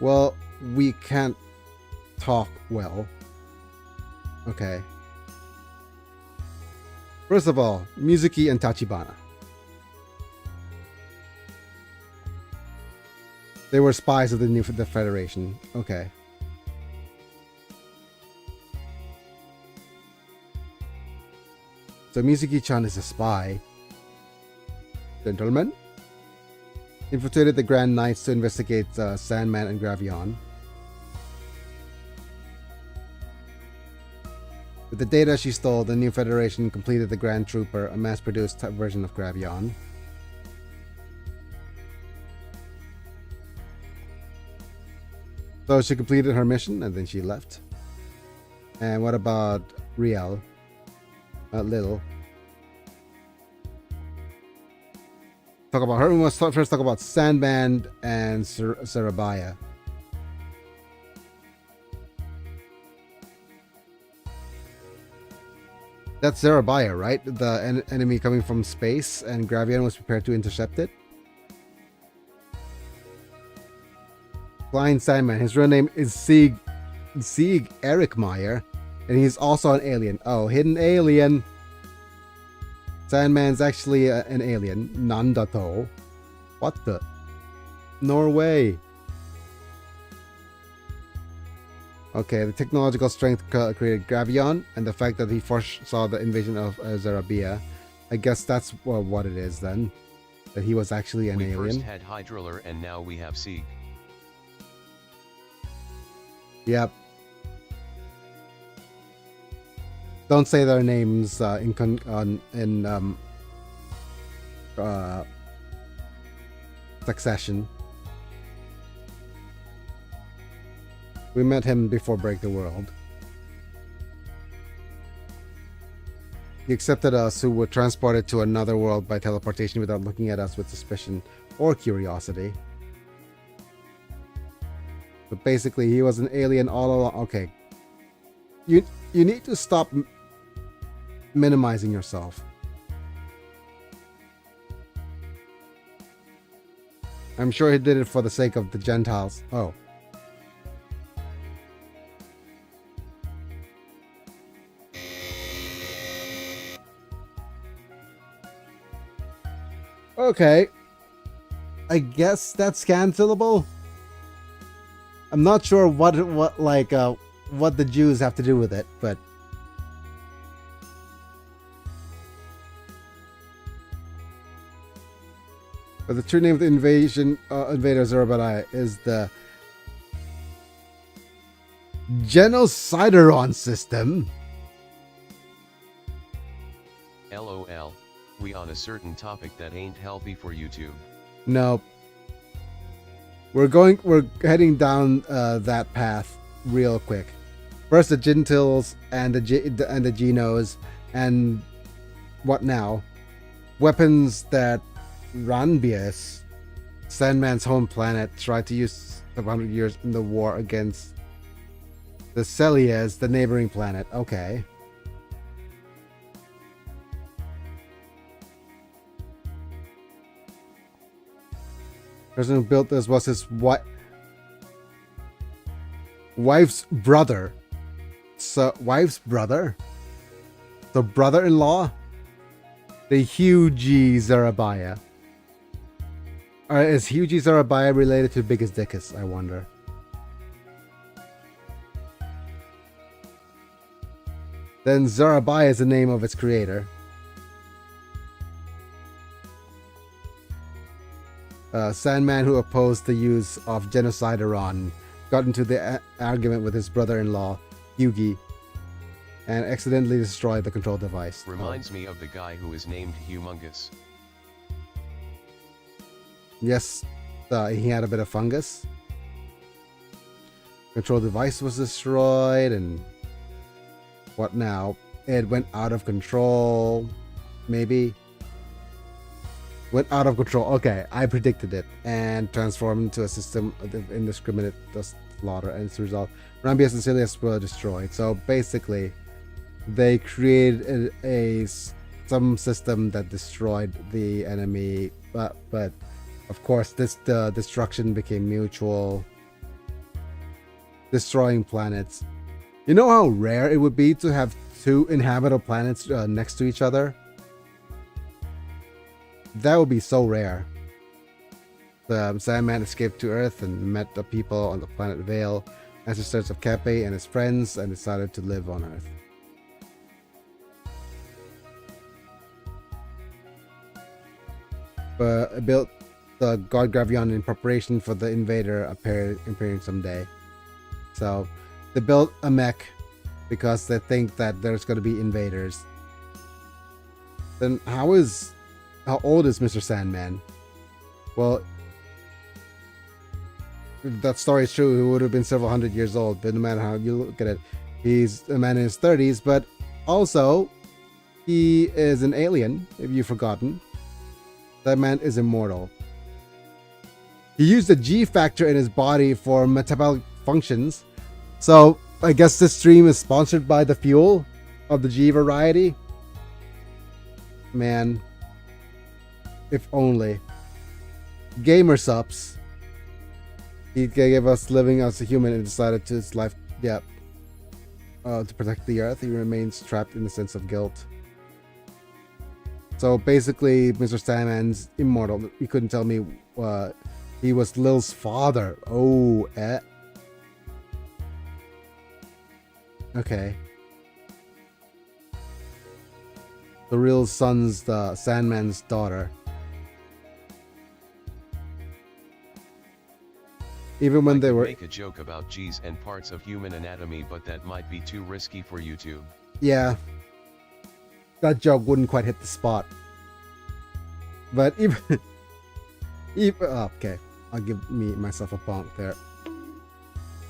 Well, we can't talk well. Okay. First of all, Mizuki and Tachibana. They were spies of the Federation. Okay. So Mizuki-chan is a spy. Gentlemen? Infiltrated the Grand Knights to investigate Sandman and Gravion. With the data she stole, the new Federation completed the Grand Trooper, a mass-produced version of Gravion. So she completed her mission and then she left. And what about Riel? Little. Talk about her. We must first talk about Sandman and Sarabaya. That's Sarabaya, right? The enemy coming from space, and Gravion was prepared to intercept it. Flying Sandman. His real name is Sig Sieg Eric Meyer, and he's also an alien. Oh, hidden alien. Sandman's actually an alien. Nandato. What the? Norway. Okay, the technological strength created Gravion, and the fact that he foresaw the invasion of Zarabia. I guess that's what it is then. That he was actually an alien. We first had Hydraler and now we have Sieg. Yep. Don't say their names in succession. We met him before Break the World. He accepted us, who were transported to another world by teleportation without looking at us with suspicion or curiosity. But basically, he was an alien all along. Okay. You need to stop minimizing yourself. I'm sure he did it for the sake of the Gentiles. Oh. Okay. I guess that's cancelable. I'm not sure what the Jews have to do with it, but the true name of the invader Zarabia is the Genocideron system. LOL. We on a certain topic that ain't healthy for YouTube. No. We're heading down that path real quick. First the Gentils and the Genos, and what now? Weapons that Ranbius, Sandman's home planet, tried to use 500 years in the war against the Celias, the neighboring planet. Okay. The person who built this was his wife's brother. So, wife's brother? The brother-in-law? The Hughie Zarabia. Is Hughie Zarabia related to Biggest Dickus, I wonder? Then Zarabia is the name of its creator. Sandman, who opposed the use of Genocideron, got into the argument with his brother-in-law, Hughie, and accidentally destroyed the control device. Reminds me of the guy who is named Humongous. Yes, he had a bit of fungus. Control device was destroyed, and what now? It went out of control, maybe? Went out of control. Okay, I predicted it, and transformed into a system of indiscriminate slaughter, and as a result, Ranbius and Celias were destroyed. So basically, they created some system that destroyed the enemy, but of course, the destruction became mutual, destroying planets. You know how rare it would be to have two inhabitable planets next to each other? That would be so rare. The Sandman escaped to Earth and met the people on the planet Vale, ancestors of Kepe and his friends, and decided to live on Earth. But built the god Gravion in preparation for the invader appearing someday. So they built a mech because they think that there's going to be invaders. Then how old is Mr. Sandman? Well, if that story is true, he would have been several hundred years old, but no matter how you look at it, he's a man in his 30s, but also he is an alien, if you've forgotten. That man is immortal. He used the G factor in his body for metabolic functions. So I guess this stream is sponsored by the fuel of the G variety. Man, if only. Gamer subs. He gave us living as a human and decided his life Yep. To protect the Earth, he remains trapped in the sense of guilt. So basically, Mr. Sandman's immortal. You couldn't tell me he was Lil's father. Oh, Okay. The real son's the Sandman's daughter. Even when they were... make a joke about G's and parts of human anatomy, but that might be too risky for YouTube. Yeah. That joke wouldn't quite hit the spot. But even... okay. I'll give myself a bonk there.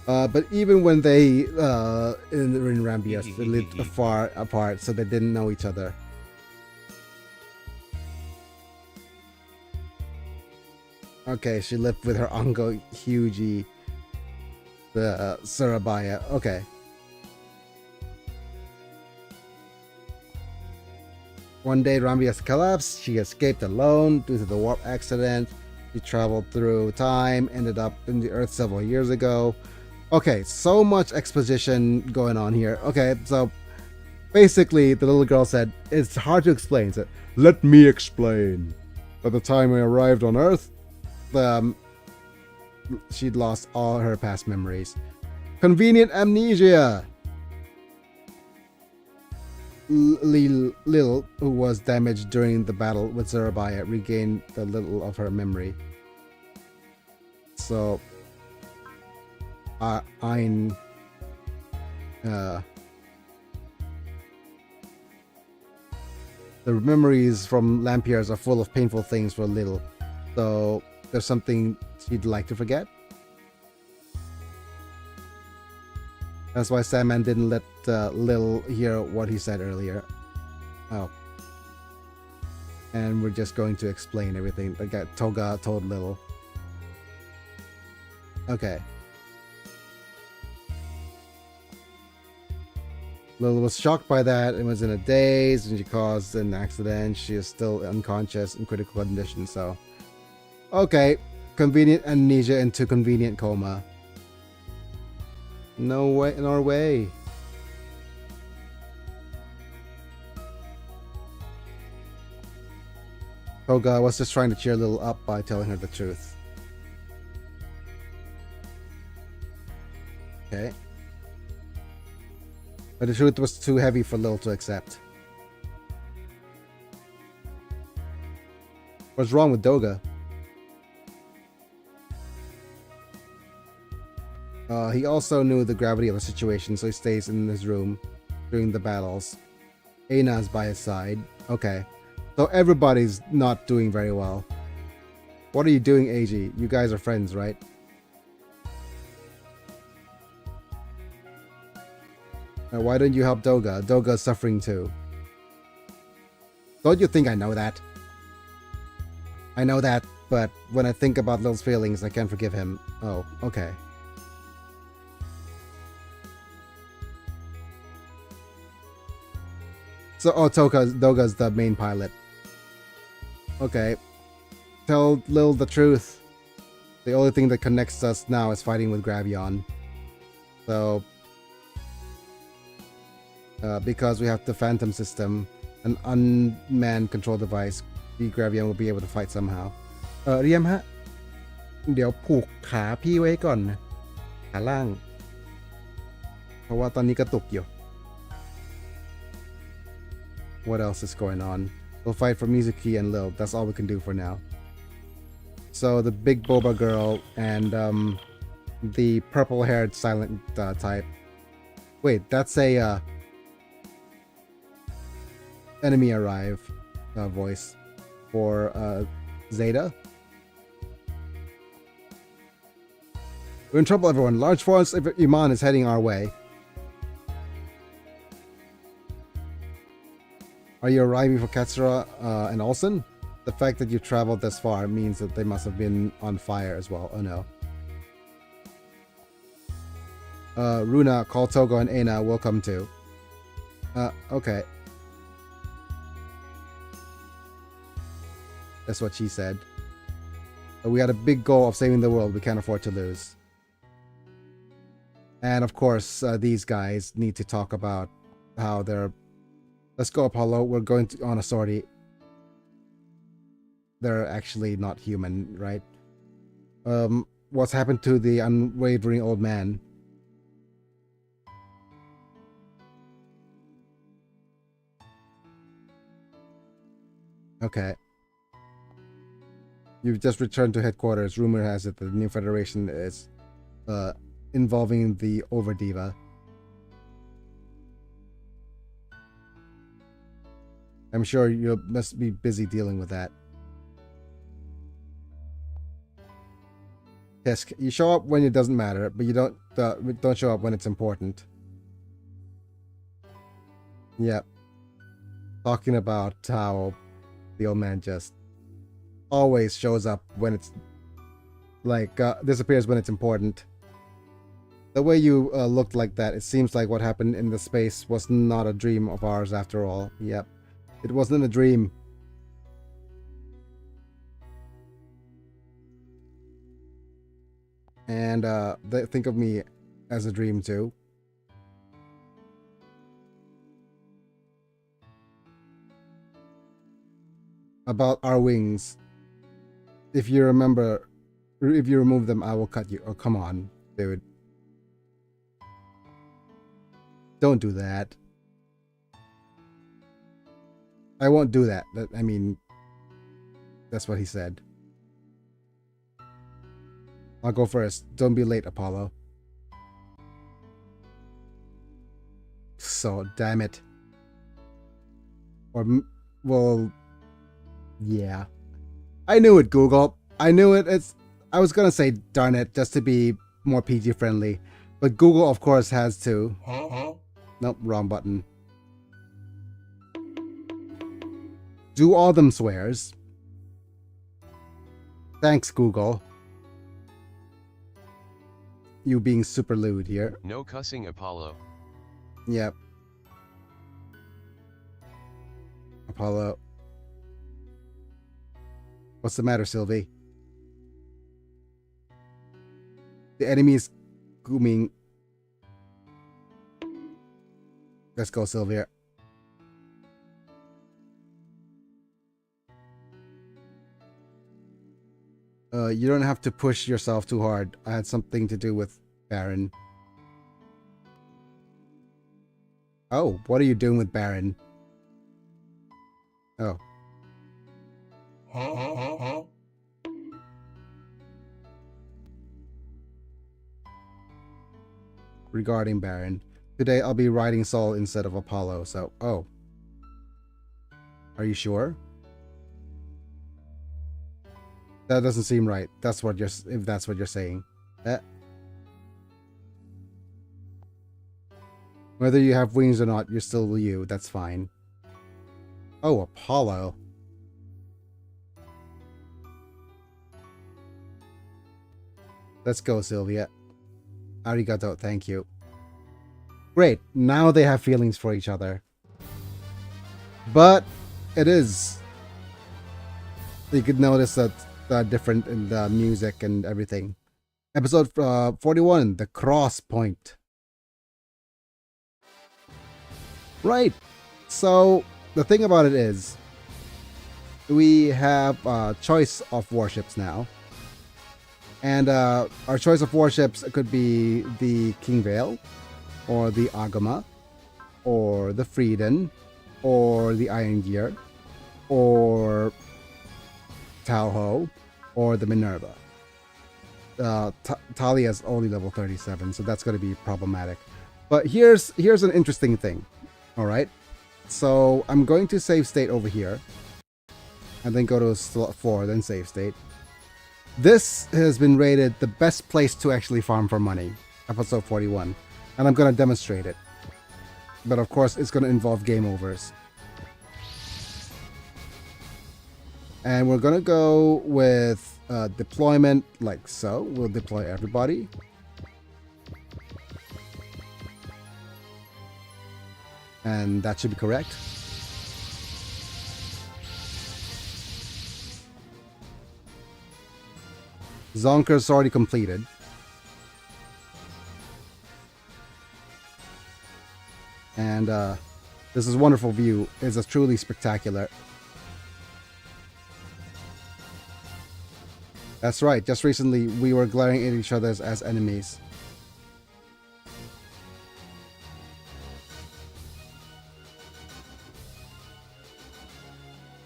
But even when they in Rambius, they lived far apart, so they didn't know each other. Okay, she lived with her uncle Hughie, the Surabaya. Okay. One day Rambius collapsed. She escaped alone due to the warp accident. She traveled through time, ended up in the Earth several years ago. Okay, so much exposition going on here. Okay, so basically the little girl said, it's hard to explain. Said, let me explain. By the time I arrived on Earth, she'd lost all her past memories. Convenient amnesia. Lil, who was damaged during the battle with Surabaya, regained the little of her memory. So, the memories from Lampiers are full of painful things for Lil. So, there's something she'd like to forget. That's why Sandman didn't let Lil hear what he said earlier. Oh. And we're just going to explain everything that Toga told Lil. Okay. Lil was shocked by that and was in a daze, and she caused an accident. She is still unconscious in critical condition, so... Okay. Convenient amnesia into convenient coma. No way, in our way. Toga was just trying to cheer Lil up by telling her the truth. Okay. But the truth was too heavy for Lil to accept. What's wrong with Doga? He also knew the gravity of the situation, so he stays in his room during the battles. Aina's by his side. Okay. So everybody's not doing very well. What are you doing, Eiji? You guys are friends, right? Why don't you help Doga? Doga's suffering too. Don't you think I know that? I know that, but when I think about Lil's feelings, I can't forgive him. Oh, okay. So, Doga's the main pilot. Okay. Tell Lil the truth. The only thing that connects us now is fighting with Gravion. So, because we have the Phantom System, an unmanned control device, the Gravion will be able to fight somehow. เรียมฮะ เดี๋ยวผูกขาพี่ไว้ก่อนนะ ขาล่าง เพราะว่าตอนนี้กระตุกอยู่ What else is going on? We'll fight for Mizuki and Lil. That's all we can do for now. So the big boba girl and the purple-haired silent type. Wait, that's a enemy arrive voice for Zeta. We're in trouble, everyone. Large force of Iman is heading our way. Are you arriving for Katsura and Olsen? The fact that you traveled this far means that they must have been on fire as well. Oh no. Runa, call Togo and Aina. We'll come too. Okay. That's what she said. But we had a big goal of saving the world. We can't afford to lose. And of course, these guys need to talk about how they're... Let's go, Apollo. We're going on a sortie. They're actually not human, right? What's happened to the unwavering old man? Okay. You've just returned to headquarters. Rumor has it that the new Federation is involving the Overdiva. I'm sure you must be busy dealing with that. Yes, you show up when it doesn't matter, but you don't show up when it's important. Yep. Talking about how the old man just always shows up when it's like disappears when it's important. The way you looked like that, it seems like what happened in the space was not a dream of ours after all. Yep. It wasn't a dream. And they think of me as a dream too. About our wings. If you remember, if you remove them, I will cut you. Oh, come on, dude. Don't do that. I won't do that. I mean, that's what he said. I'll go first. Don't be late, Apollo. So, damn it. Or, well, yeah. I knew it, Google. I knew it. I was gonna say darn it, just to be more PG friendly. But Google, of course, has to. Nope, wrong button. Do all them swears. Thanks, Google. You being super lewd here. No cussing, Apollo. Yep. Apollo. What's the matter, Sylvie? The enemy is booming. Let's go, Sylvia. You don't have to push yourself too hard. I had something to do with Baron. Oh, what are you doing with Baron? Oh. Regarding Baron. Today I'll be riding Sol instead of Apollo, so... Oh. Are you sure? That doesn't seem right. That's what you're... If that's what you're saying. Whether you have wings or not, you're still you. That's fine. Oh, Apollo. Let's go, Sylvia. Arigato, thank you. Great, now they have feelings for each other. But it is... You could notice that different in the music and everything. Episode 41, The Cross Point. Right, so the thing about it is, we have a choice of warships now. And our choice of warships could be the King Vale, or the Agama, or the Frieden, or the Iron Gear, or Talho, or the Minerva. Talia is only level 37, so that's going to be problematic. But here's an interesting thing. All right, so I'm going to save state over here, and then go to slot 4, then save state. This has been rated the best place to actually farm for money, episode 41, and I'm going to demonstrate it. But of course, it's going to involve game overs. And we're going to go with deployment like so. We'll deploy everybody. And that should be correct. Zonker's already completed. And this is a wonderful view. It's a truly spectacular. That's right, just recently we were glaring at each other as enemies.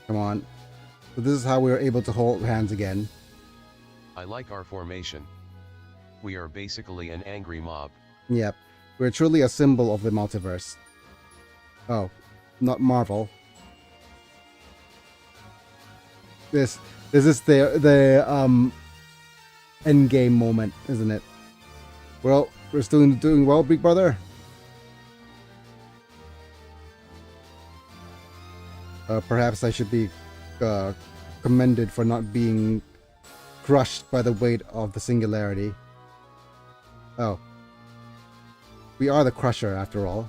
Come on. So this is how we were able to hold hands again. I like our formation. We are basically an angry mob. Yep. We're truly a symbol of the multiverse. Oh, not Marvel. This is the end game moment, isn't it? Well, we're still doing well, big brother. Perhaps I should be commended for not being crushed by the weight of the singularity. Oh. We are the Crusher, after all.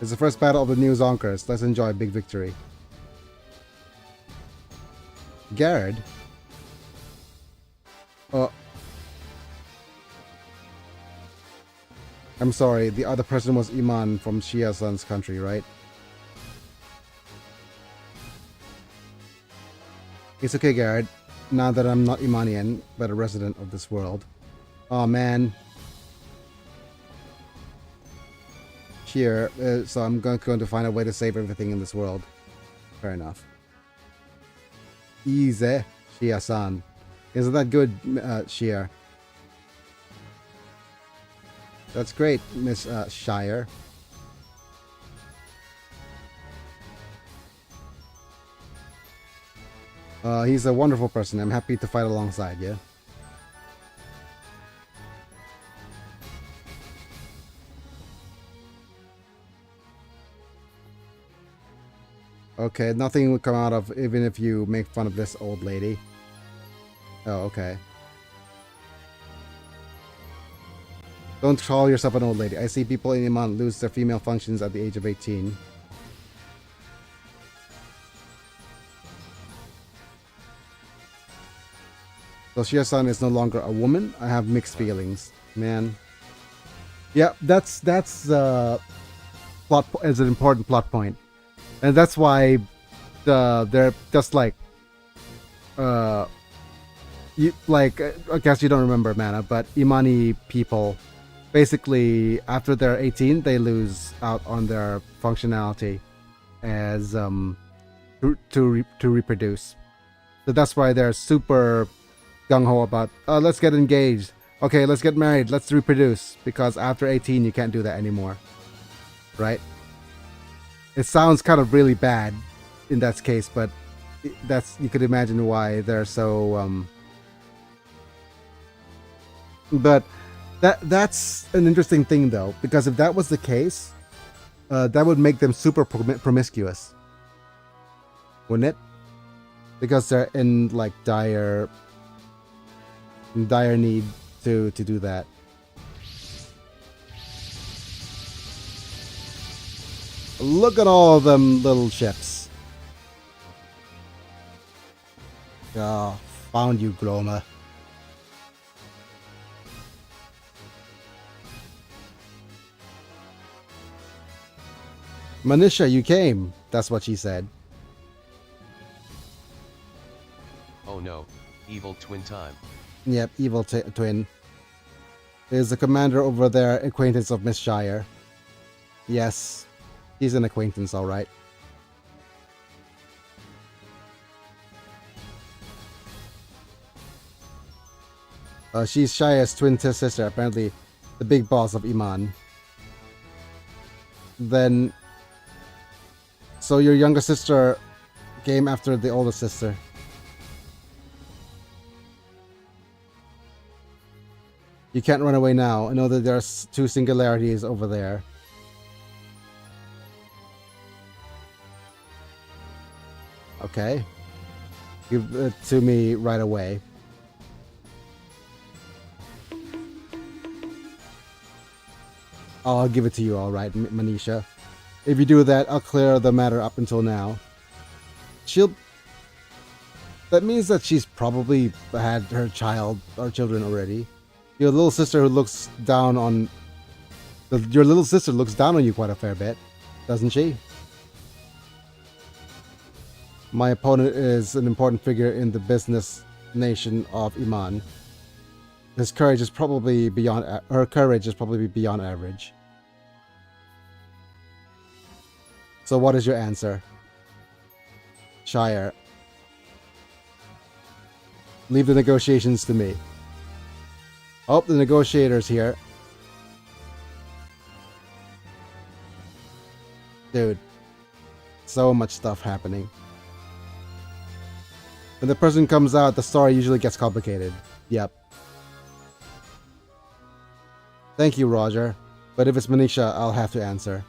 It's the first battle of the new Zonkers. Let's enjoy a big victory. Garrett? I'm sorry, the other person was Iman from Shia-san's country, right? It's okay, Garrett. Now that I'm not Imanian, but a resident of this world. Oh man. Here, so I'm going to find a way to save everything in this world. Fair enough. Easy, Shia-san. Isn't that good, Shia? That's great, Miss Shire. He's a wonderful person. I'm happy to fight alongside you. Okay, nothing will come out of even if you make fun of this old lady. Oh, okay. Don't call yourself an old lady. I see people in Iman lose their female functions at the age of 18. So Shia-san is no longer a woman? I have mixed feelings. Man. Yeah, that's plot is an important plot point. And that's why they're just like I guess you don't remember, Mana, but Imani people basically after they're 18 they lose out on their functionality as to reproduce. So that's why they're super gung-ho about let's get engaged. Okay, let's get married. Let's reproduce because after 18 you can't do that anymore. Right? It sounds kind of really bad in that case, but that's you could imagine why they're so but that's an interesting thing though, because if that was the case, that would make them super promiscuous, wouldn't it? Because they're in like dire need to do that. Look at all of them little ships. Oh, found you, Gloma. Manisha, you came. That's what she said. Oh no, evil twin time. Yep, evil twin. Is the commander over there acquaintance of Miss Shire? Yes. He's an acquaintance, alright. She's Shire's twin sister, apparently the big boss of Iman. Then... So your younger sister came after the older sister. You can't run away now. I know that there's two singularities over there. Okay. Give it to me right away. I'll give it to you, alright, Manisha. If you do that, I'll clear the matter up until now. That means that she's probably had her child or children already. Your little sister who looks down on Your little sister looks down on you quite a fair bit, doesn't she? My opponent is an important figure in the business nation of Iman. His courage is probably beyond... Her courage is probably beyond average. So what is your answer? Shire. Leave the negotiations to me. Oh, the negotiator's here. Dude. So much stuff happening. When the person comes out, the story usually gets complicated. Yep. Thank you, Roger. But if it's Manisha, I'll have to answer.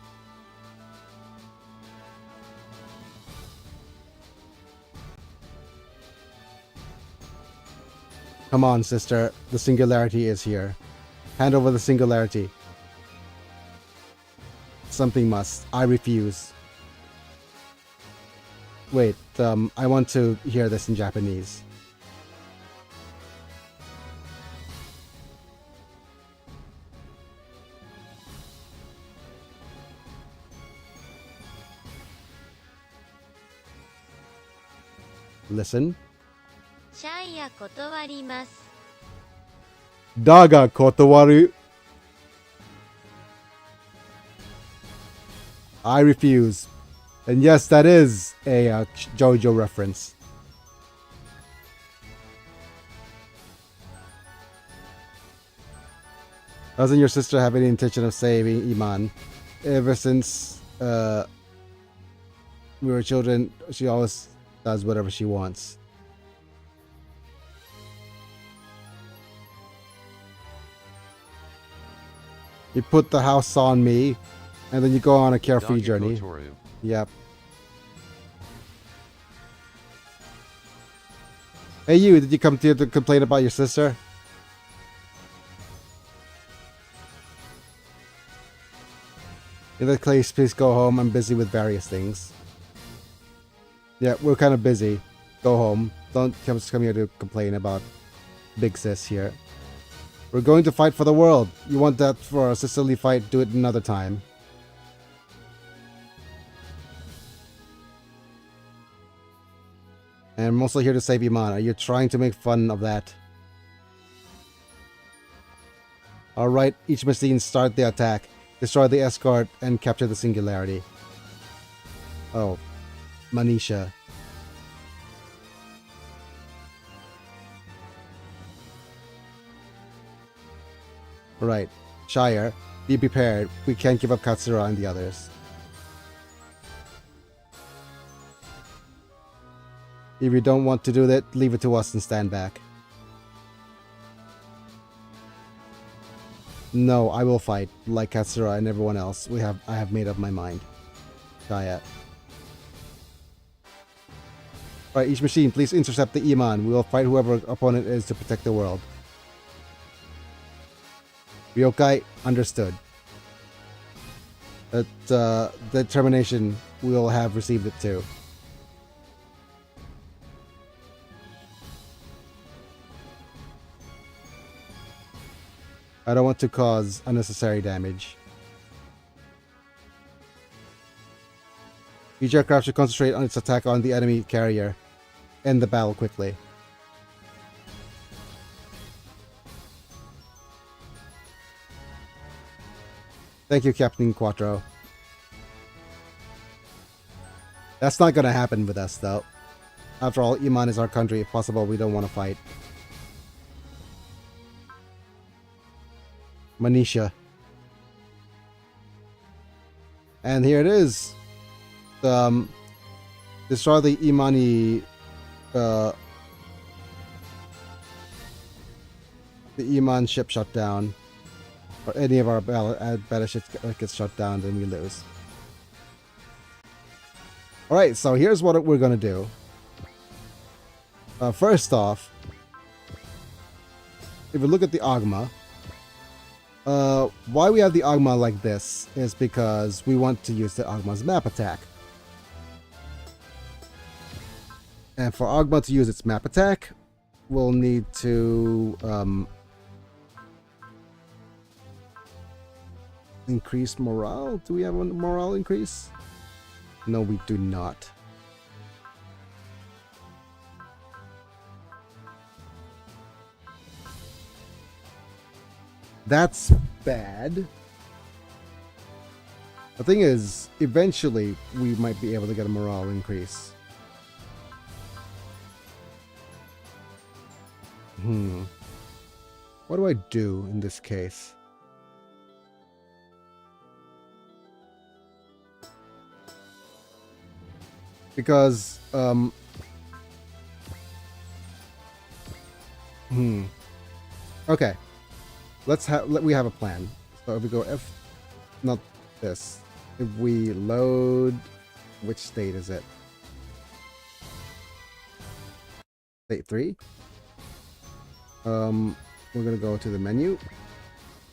Come on, sister. The singularity is here. Hand over the singularity. Something must. I refuse. Wait, I want to hear this in Japanese. Listen. シャイや断ります。だが断る. I refuse. And yes, that is a JoJo reference. Doesn't your sister have any intention of saving Iman? Ever since we were children, she always does whatever she wants. You put the house on me, and then you go on a carefree journey. Yep. Hey you, did you come here to complain about your sister? In that case, please go home. I'm busy with various things. Yeah, we're kind of busy. Go home. Don't come here to complain about Big Sis here. We're going to fight for the world. You want that for a sisterly fight? Do it another time. And I'm also here to save Iman. Are you trying to make fun of that? Alright, each machine start the attack. Destroy the escort and capture the singularity. Oh, Manisha. Right, Shire, be prepared. We can't give up Katsura and the others. If you don't want to do that, leave it to us and stand back. No, I will fight, like Katsura and everyone else. I have made up my mind. Shire. Right, each machine, please intercept the Iman. We will fight whoever opponent is to protect the world. Ryokai, understood. That determination, we'll have received it too. I don't want to cause unnecessary damage. Each aircraft should concentrate on its attack on the enemy carrier. End the battle quickly. Thank you, Captain Quattro. That's not gonna happen with us, though. After all, Iman is our country. If possible, we don't want to fight. Manisha. And here it is. Destroy the Imani... the Iman ship shut down. Or any of our battleships gets shut down, then we lose. Alright, so here's what we're gonna do. First off, if we look at the Agma, why we have the Agma like this is because we want to use the Agma's map attack. And for Agma to use its map attack, we'll need to increase morale. Do we have a morale increase? No, we do not. That's bad. The thing is, eventually we might be able to get a morale increase. What do I do in this case? Because, okay. We have a plan. So if we go not this. If we load, which state is it? State 3. We're gonna go to the menu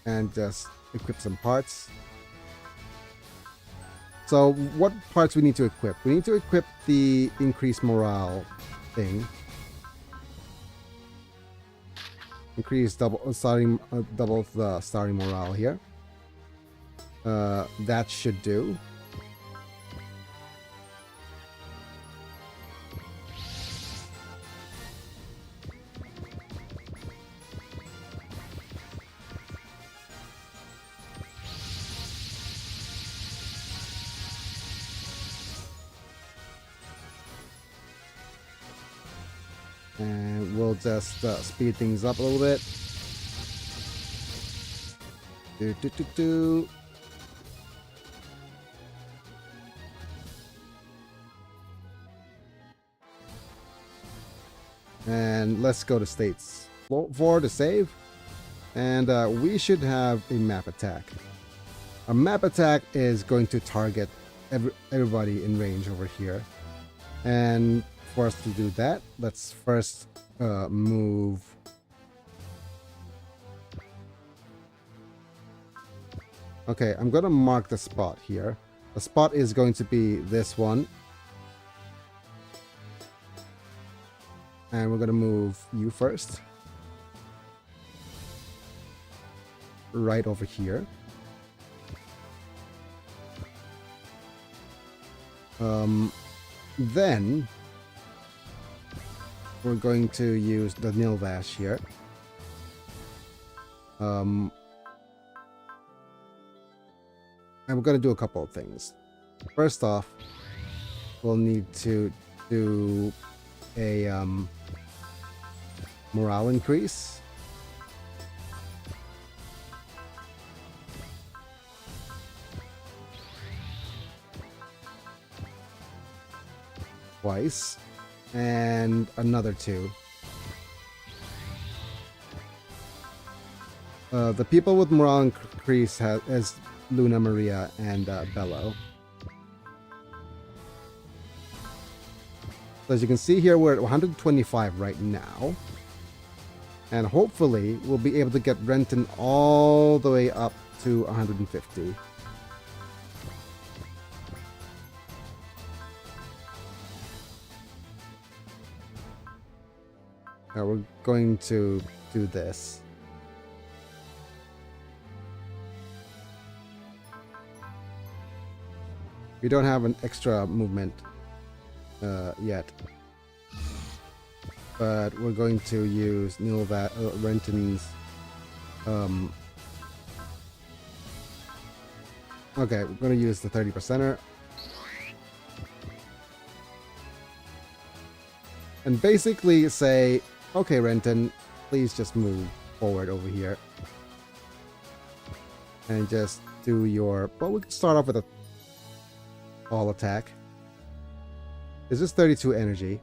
and just equip some parts. So what parts we need to equip? We need to equip the increased morale thing. Increase double the starting morale here. That should do. And we'll just speed things up a little bit. And let's go to states 4 to save. And we should have a map attack. A map attack is going to target everybody in range over here. And for us to do that, let's first move. Okay, I'm gonna mark the spot here. The spot is going to be this one. And we're gonna move you first. Right over here. Then we're going to use the Nilvash here. And we're going to do a couple of things. First off, we'll need to do a morale increase. Twice. And another 2. The people with morale increase has Luna Maria and Bello. So as you can see here, we're at 125 right now. And hopefully we'll be able to get Renton all the way up to 150. We're going to do this. We don't have an extra movement yet. But we're going to use Renton's okay, we're going to use the 30%er. And basically say, okay, Renton, please just move forward over here. And just do your... Well, we can start off with a all attack. This is 32 energy.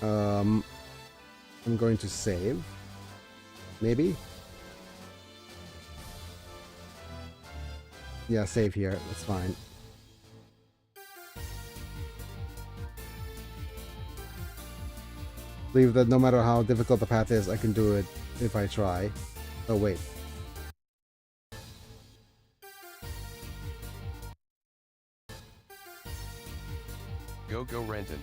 I'm going to save. Maybe? Yeah, save here. That's fine. Believe that no matter how difficult the path is, I can do it if I try. Oh, wait. Go Renton.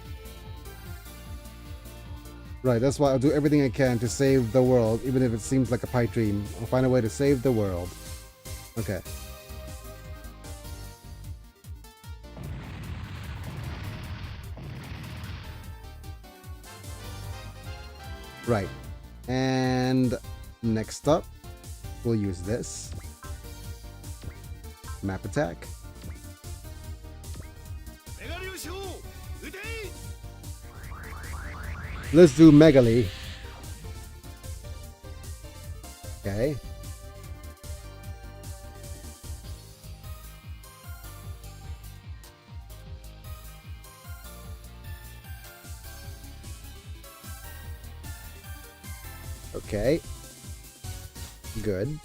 Right, that's why I'll do everything I can to save the world, even if it seems like a pipe dream. I'll find a way to save the world. Okay. Right. And next up, we'll use this. Map attack. Let's do Megali. Okay. Okay. Good.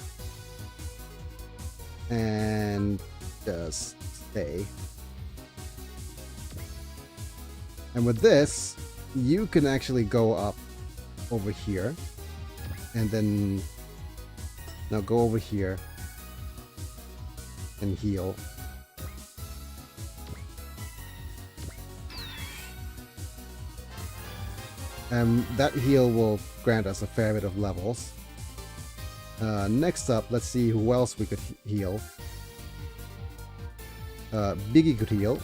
And just stay. And with this, you can actually go up over here. And then now go over here and heal. And that heal will grant us a fair bit of levels. Next up, let's see who else we could heal. Biggie could heal.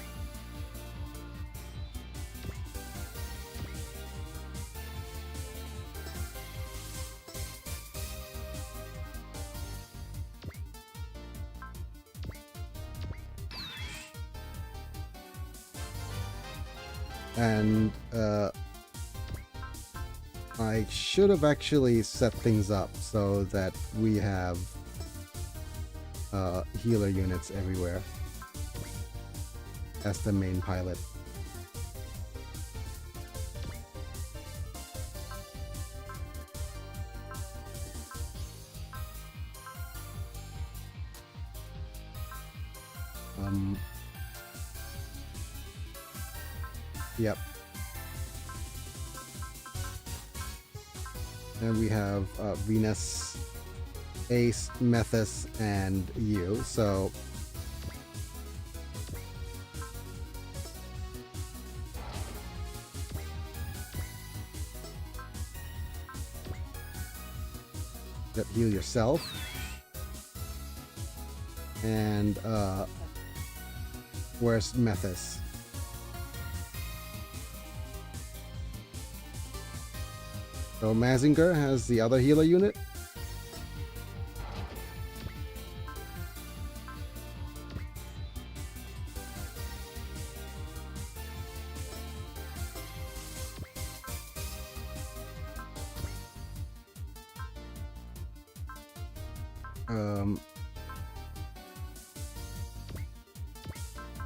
And I should have actually set things up so that we have healer units everywhere as the main pilot. Yep. And we have Venus, Ace, Methus, and you. So heal yourself. And where's Methus? So Mazinger has the other healer unit.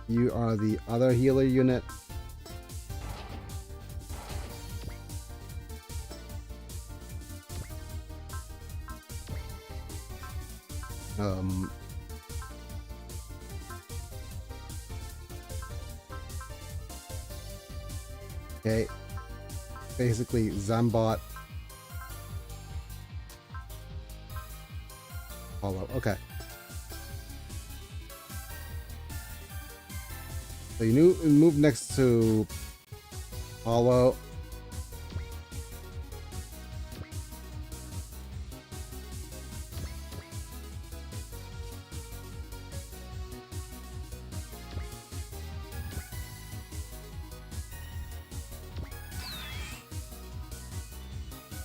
You are the other healer unit. Okay, basically Zambot, Hollow. Okay, so you move next to Hollow.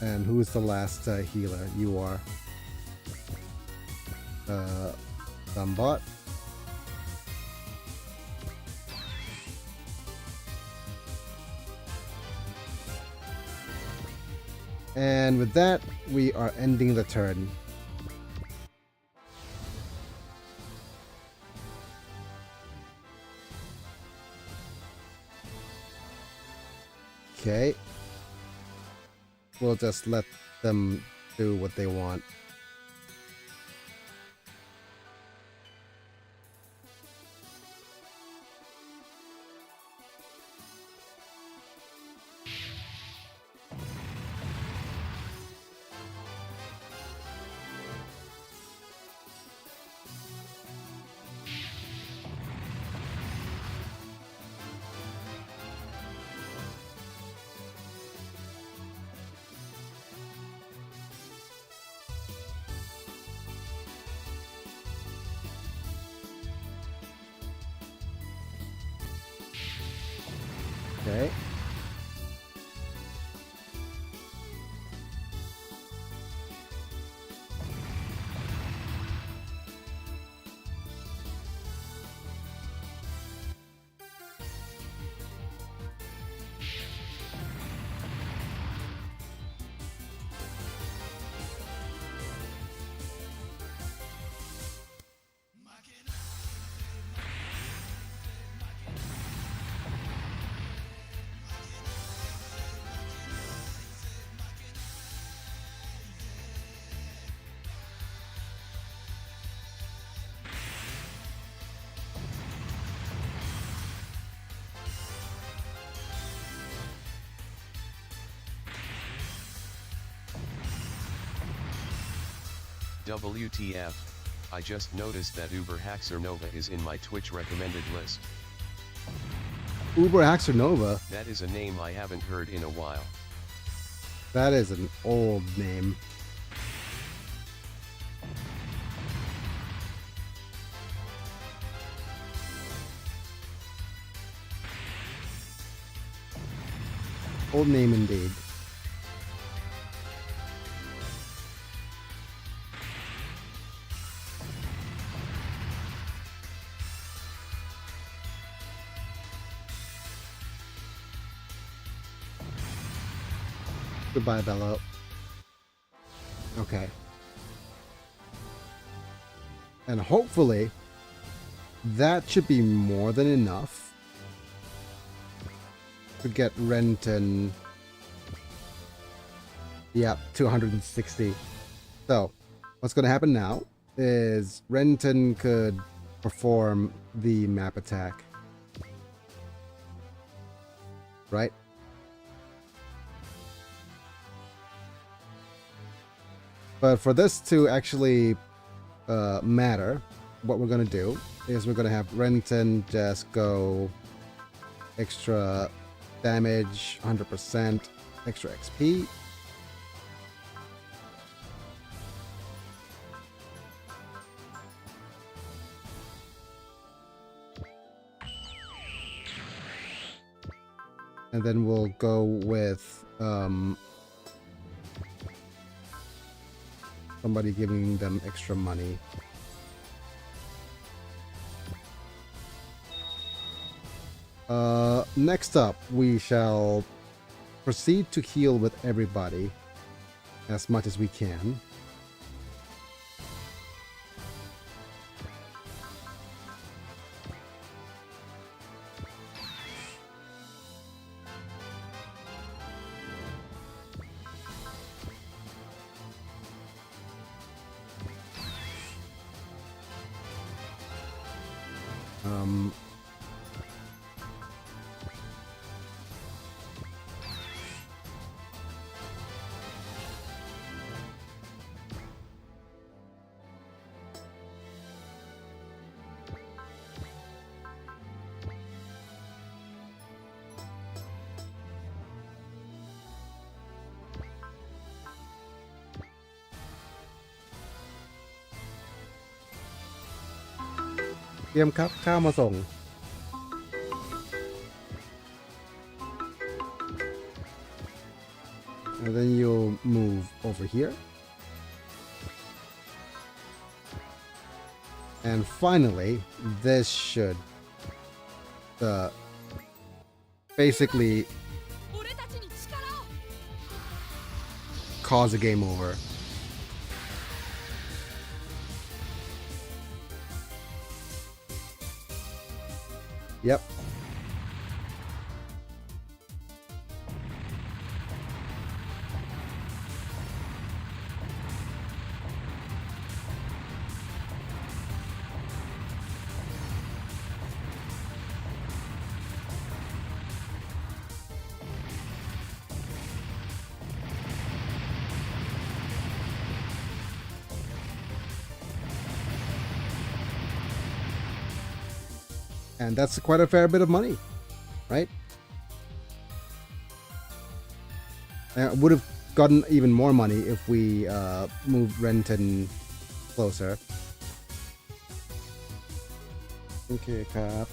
And who's the last healer? You are. Zambot. And with that, we are ending the turn. Okay. We'll just let them do what they want. Okay. WTF, I just noticed that Uber Haxer Nova is in my Twitch recommended list. Uber Haxer Nova. That is a name I haven't heard in a while. That is an old name. Old name indeed. Goodbye, Bello. Okay. And hopefully, that should be more than enough to get Renton. Yep, 260. So, what's going to happen now is Renton could perform the map attack. Right? But for this to actually matter, what we're going to do is we're going to have Renton just go extra damage, 100%, extra XP. And then we'll go with somebody giving them extra money. Next up, we shall proceed to heal with everybody as much as we can.เตรียมครับข้าวมาส่ง and then you'll move over here, and finally this should basically cause a game over. Yep. And that's quite a fair bit of money, right? Would have gotten even more money if we moved Renton closer. Okay, ครับ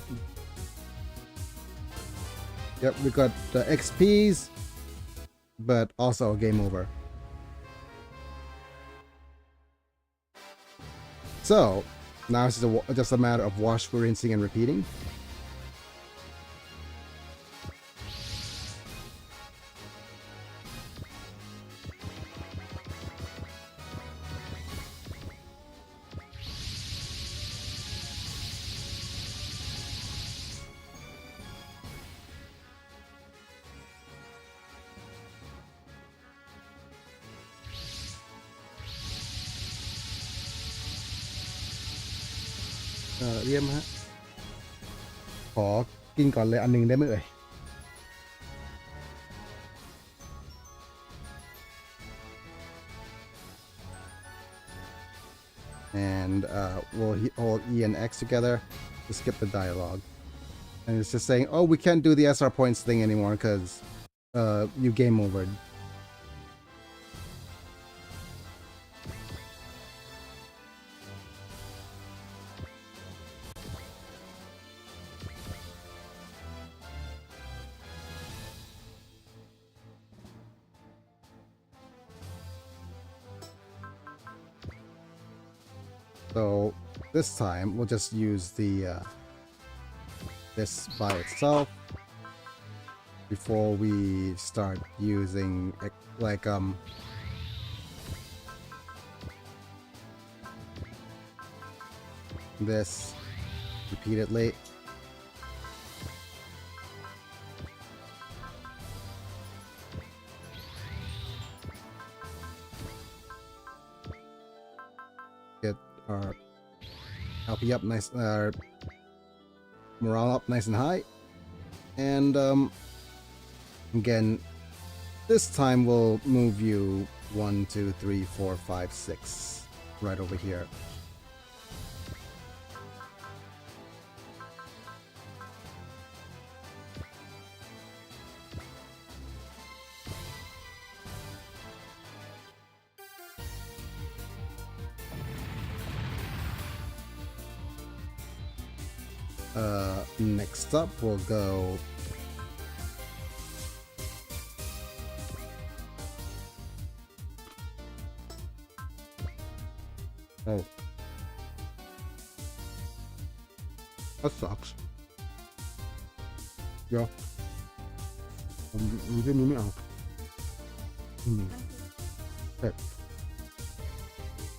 Yep, we got the XPs, but also game over. So now it's just a matter of wash, rinsing, and repeating.เรียมฮะขอกินก่อนเลยอันหนึงได้ไหมเอ่ย and we'll hold E and X together to skip the dialogue, and it's just saying, oh, we can't do the SR points thing anymore because you game overed. So this time we'll just use the this by itself before we start using like this repeatedly. Get our LP up nice, morale up nice and high, and again, this time we'll move you 1, 2, 3, 4, 5, 6 right over here. Next up we'll go oh, that sucks. Yeah, you didn't me out. Okay.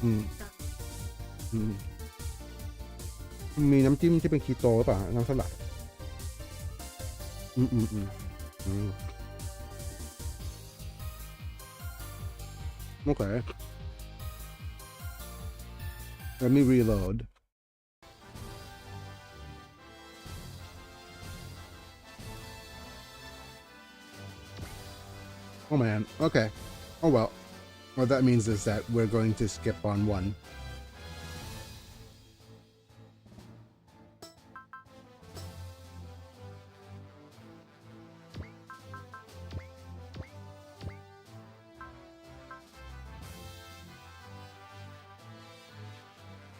Mm. มีน้ำจิ้มที่เป็นคีโตหรือเปล่าน้ำสลัดOkay. Let me reload. Oh man. Okay. Oh well. What that means is that we're going to skip on one.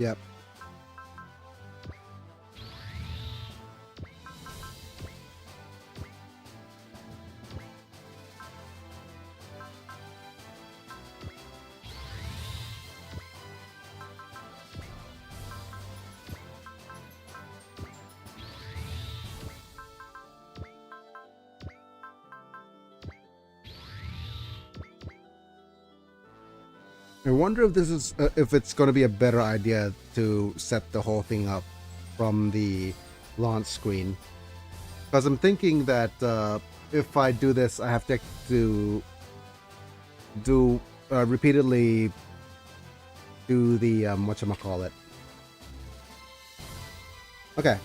Yep. I wonder if this is if it's going to be a better idea to set the whole thing up from the launch screen, because I'm thinking that if I do this, I have to do repeatedly do the whatchamacallit. Okay,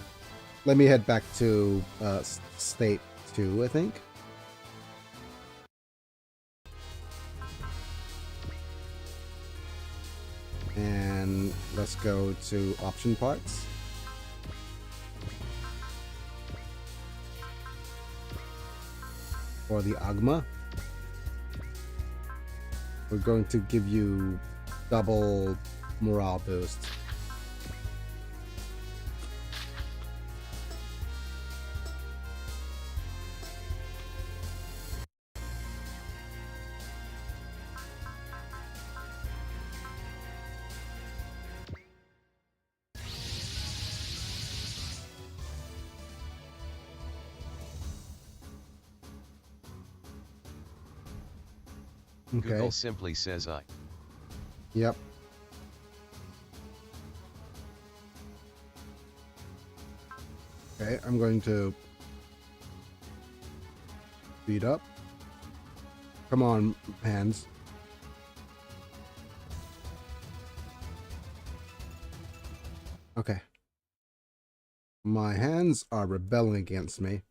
let me head back to state 2, I think. And let's go to option parts. For the Agma, we're going to give you double morale boost. Okay. Google simply says I. Yep. Okay, I'm going to speed up. Come on, hands. Okay. My hands are rebelling against me.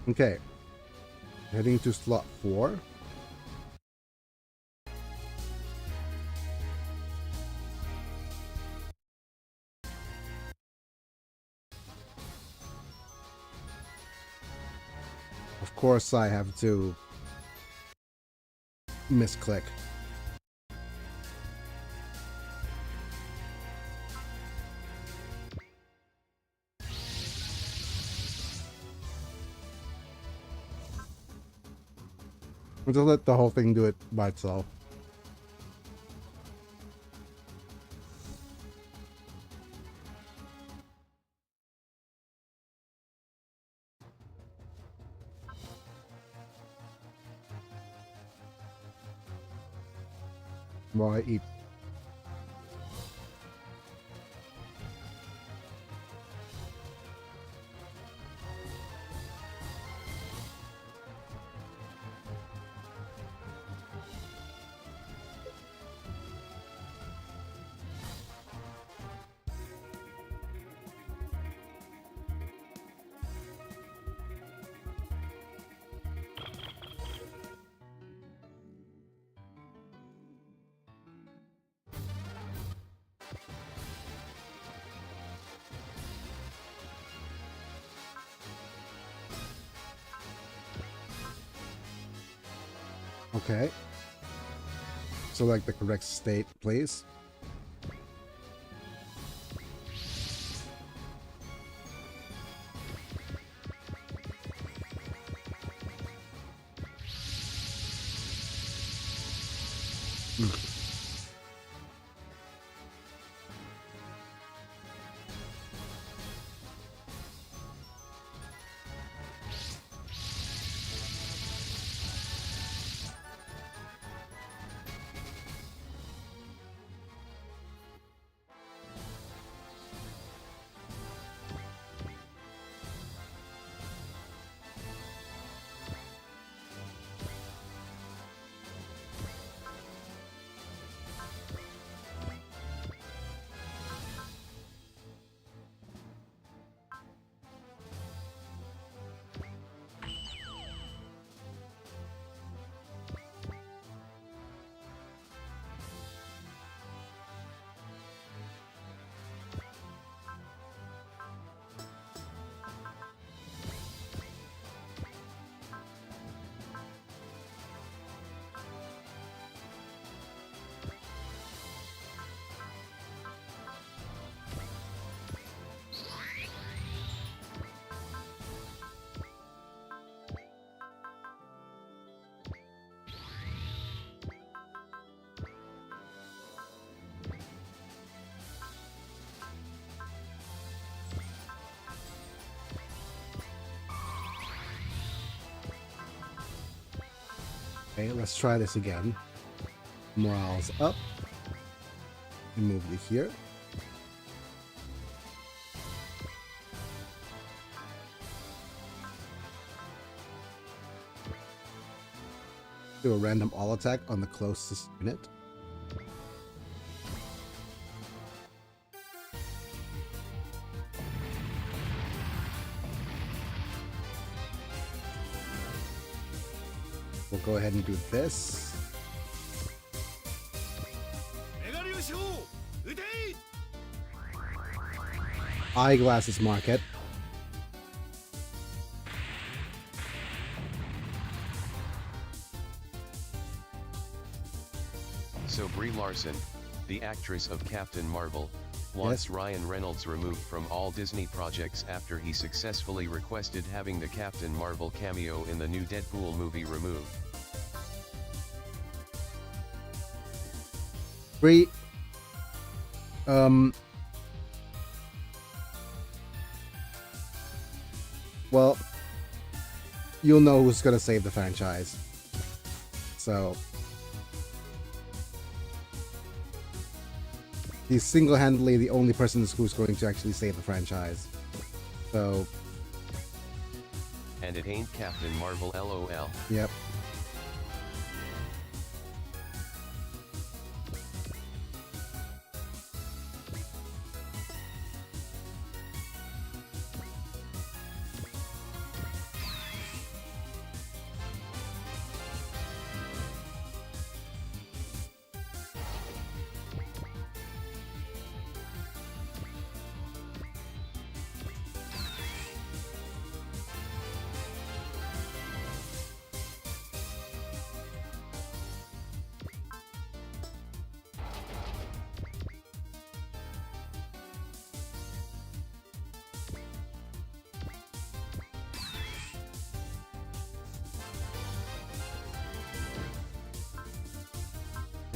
Okay. Heading to slot 4. Of course, I have to misclick. I'll just let the whole thing do it by itself. While I eat. Okay. Select the correct state, please. Okay, let's try this again. Morale's up. Move you here. Do a random all attack on the closest unit. We'll go ahead and do this. Eyeglasses market. Larson, the actress of Captain Marvel, wants Ryan Reynolds removed from all Disney projects after he successfully requested having the Captain Marvel cameo in the new Deadpool movie removed. Free. Well, you'll know who's gonna save the franchise. So he's single-handedly the only person who's going to actually save the franchise. So. And it ain't Captain Marvel, LOL. Yep.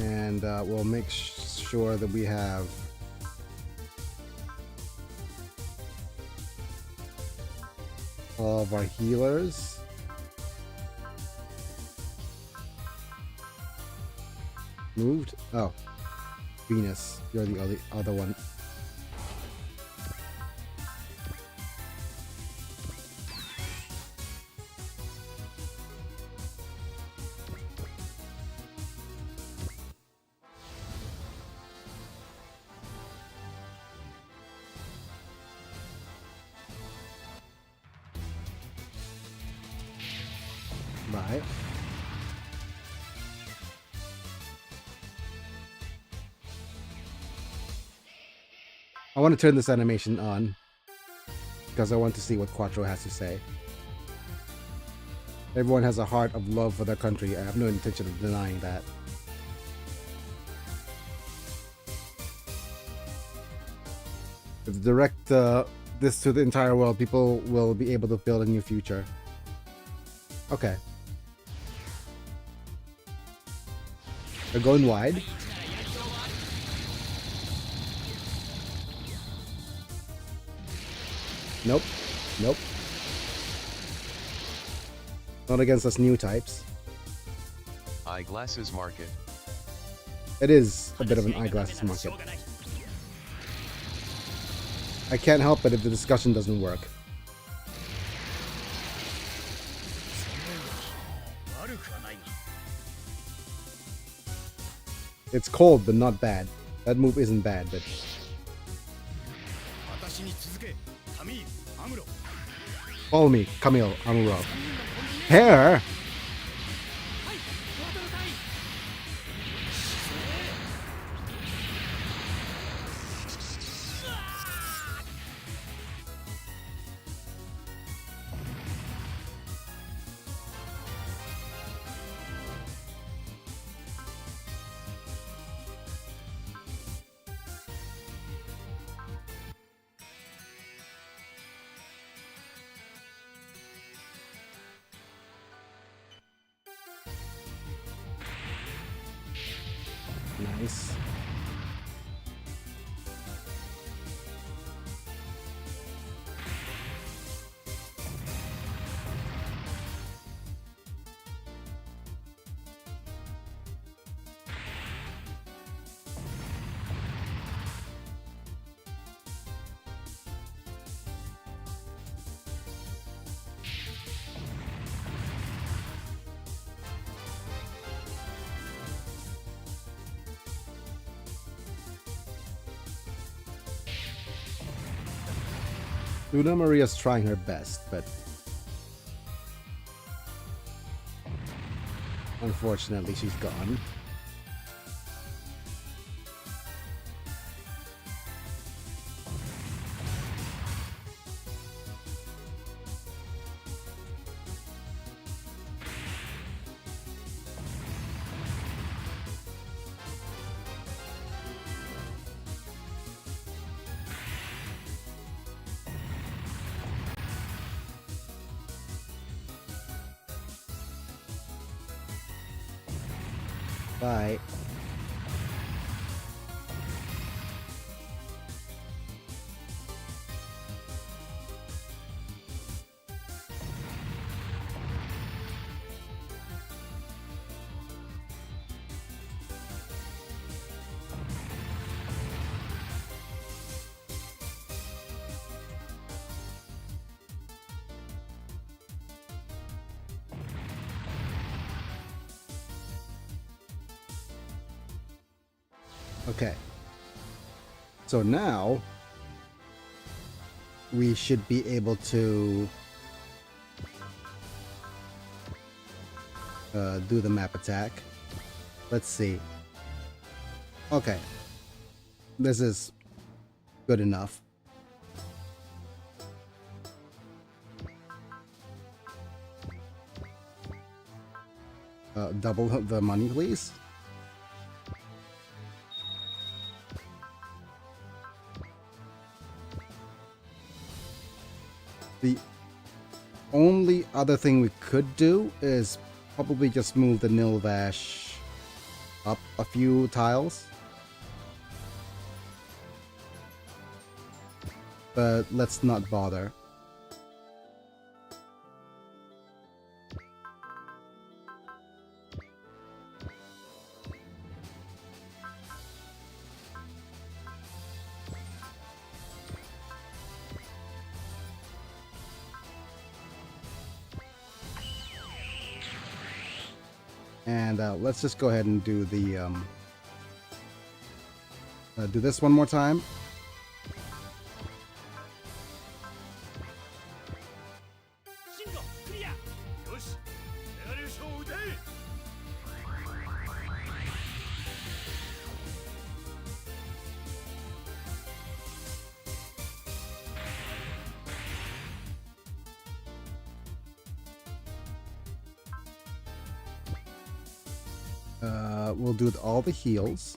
And we'll make sure that we have all of our healers. Moved? Oh, Venus, you're the other one. Right. I want to turn this animation on because I want to see what Quattro has to say. Everyone has a heart of love for their country. I have no intention of denying that. If you direct this to the entire world, people will be able to build a new future. Okay. They're going wide. Nope. Nope. Not against us new types. Eyeglasses market. It is a bit of an eyeglasses market. I can't help it if the discussion doesn't work. It's cold, but not bad. That move isn't bad, but... Follow me, Camille Amuro. Hair! Nice. Luna Maria's trying her best, but unfortunately she's gone. Bye. Okay. So now we should be able to do the map attack. Let's see. Okay. This is good enough. Double the money, please. The only other thing we could do is probably just move the Nilvash up a few tiles. But let's not bother. And let's just go ahead and do the do this one more time. We'll do all the heals.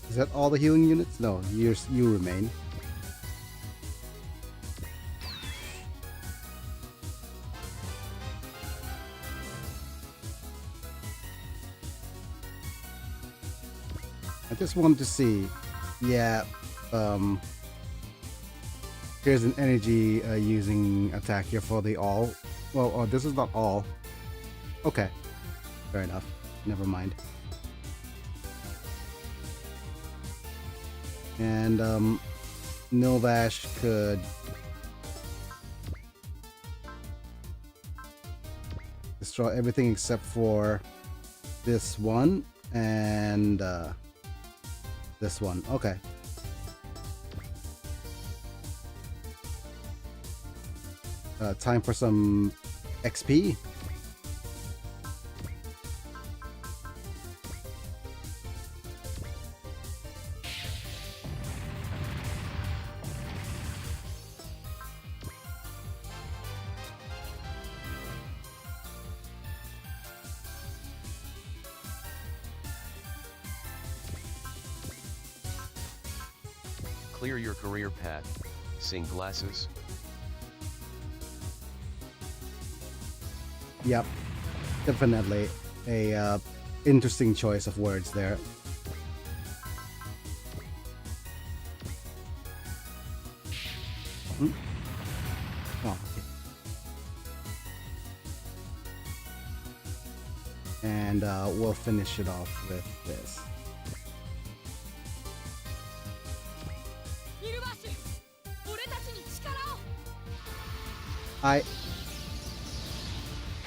Is that all the healing units? No, you remain. I just wanted to see. Yeah, here's an energy using attack here for the all. Well, this is not all. Okay, fair enough. Never mind. And Nilvash could destroy everything except for this one and this one. Okay. Time for some XP. Clear your career path. Sing glasses. Yep, definitely a interesting choice of words there. Hmm? Oh, okay. And we'll finish it off with this.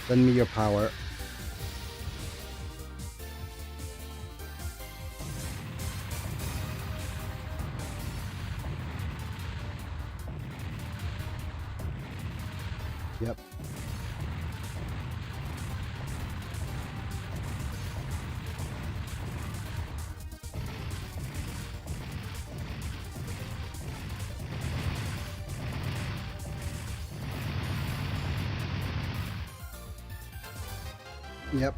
Lend me your power. Yep. Yep.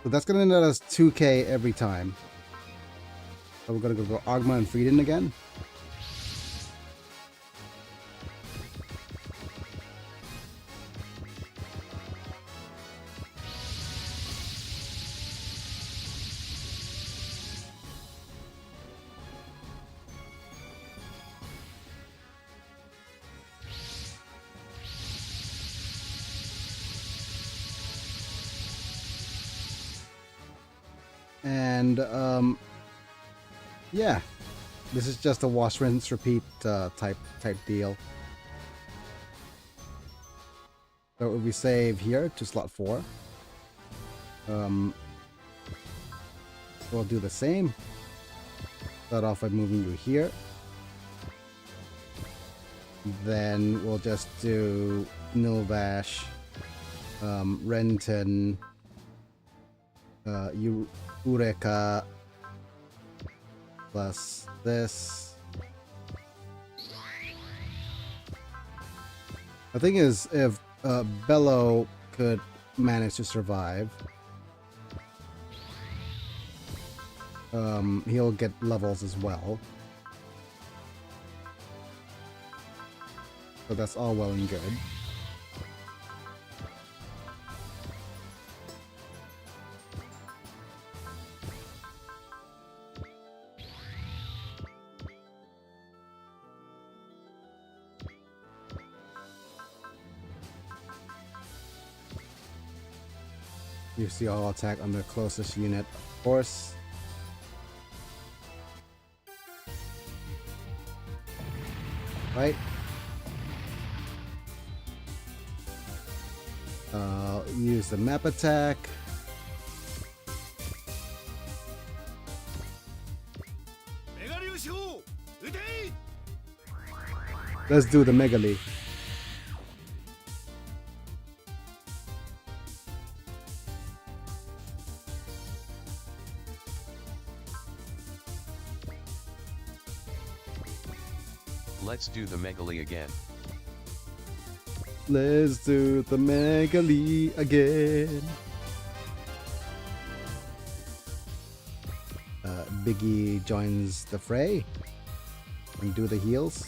So that's gonna net us 2k every time. So we're gonna go Ogma and Frieden again. And yeah, this is just a wash, rinse, repeat type deal. So if we save here to slot 4, we'll do the same. Start off by moving you here. Then we'll just do Nilvash, Renton, Eureka, plus this. The thing is, if Bello could manage to survive, he'll get levels as well. So that's all well and good. You see all attack on the closest unit, of course. Right? Use the map attack. Let's do the Megali. Let's do the Megali again. Let's do the Megali again. Biggie joins the fray and do the heals.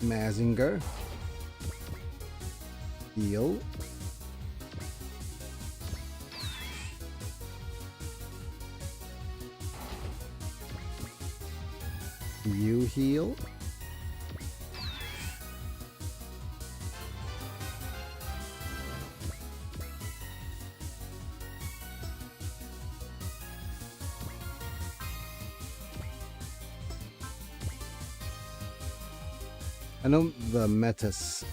Mazinger heal. You heal. I know the metas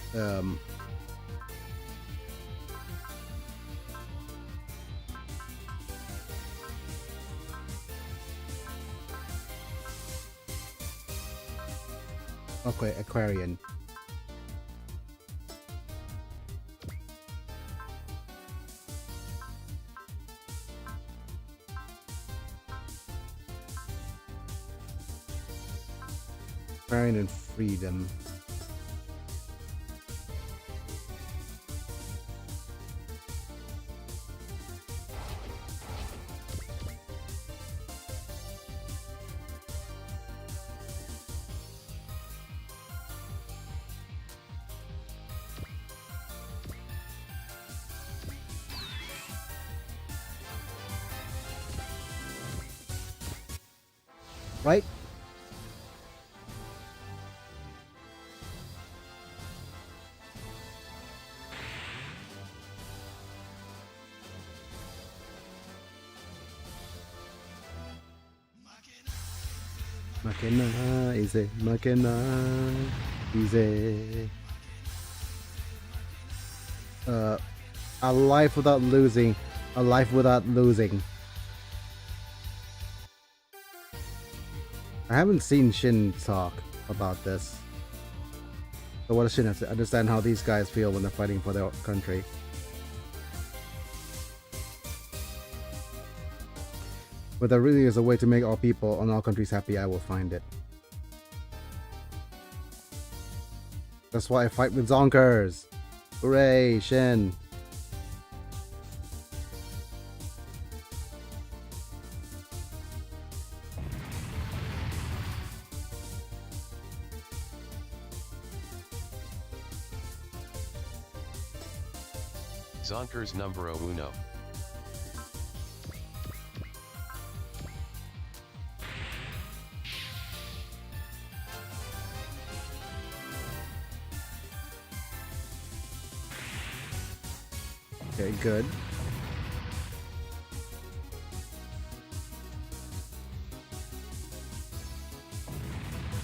okay, Aquarian. Aquarian and Freedom. Right? Makena easy, Makena easy. A life without losing, a life without losing. I haven't seen Shin talk about this. So what does Shin have to understand how these guys feel when they're fighting for their country? But there really is a way to make all people and all countries happy, I will find it. That's why I fight with Zonkers! Hooray, Shin! Zonkers numero uno. Okay, good.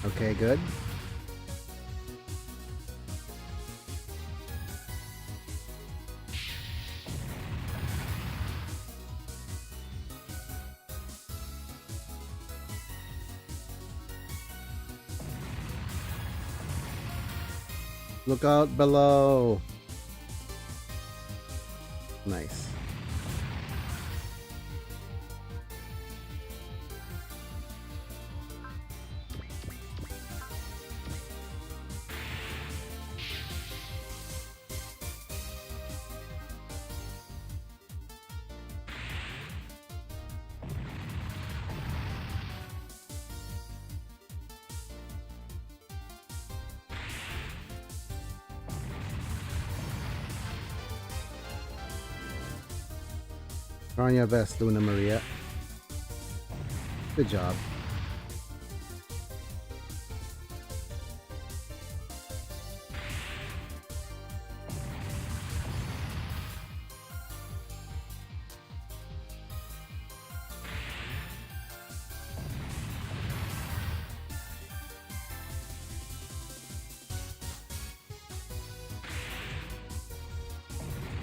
Okay, good. Look out below. Nice. Trying your best, Luna Maria. Good job.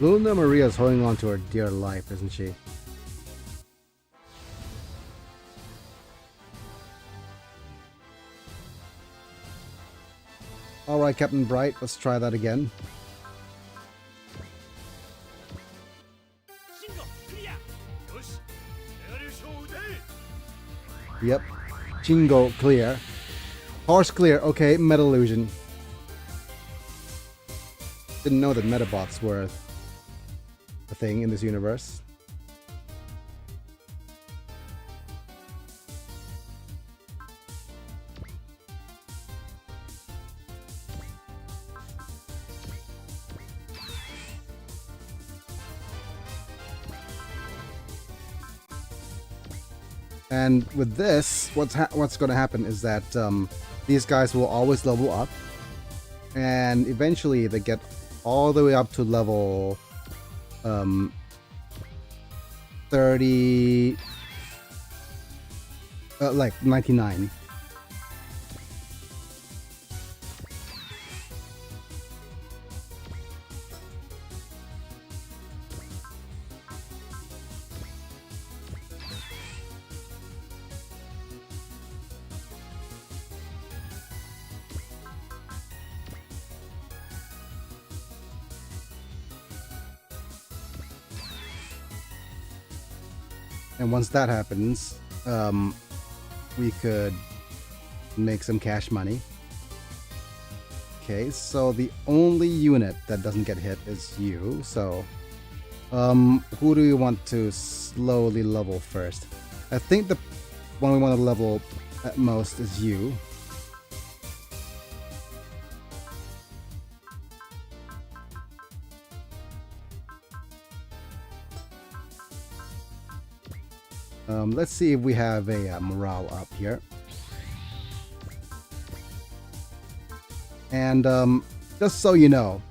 Luna Maria is holding on to her dear life, isn't she? Alright, Captain Bright, let's try that again. Yep. Jingo clear. Horse clear. Okay, Meta Illusion. Didn't know that Metabots were a thing in this universe. And with this, what's going to happen is that these guys will always level up, and eventually they get all the way up to level 30, like 99. And once that happens, we could make some cash money. Okay, so the only unit that doesn't get hit is you. So, who do we want to slowly level first? I think the one we want to level at most is you. Let's see if we have a morale up here. And just so you know,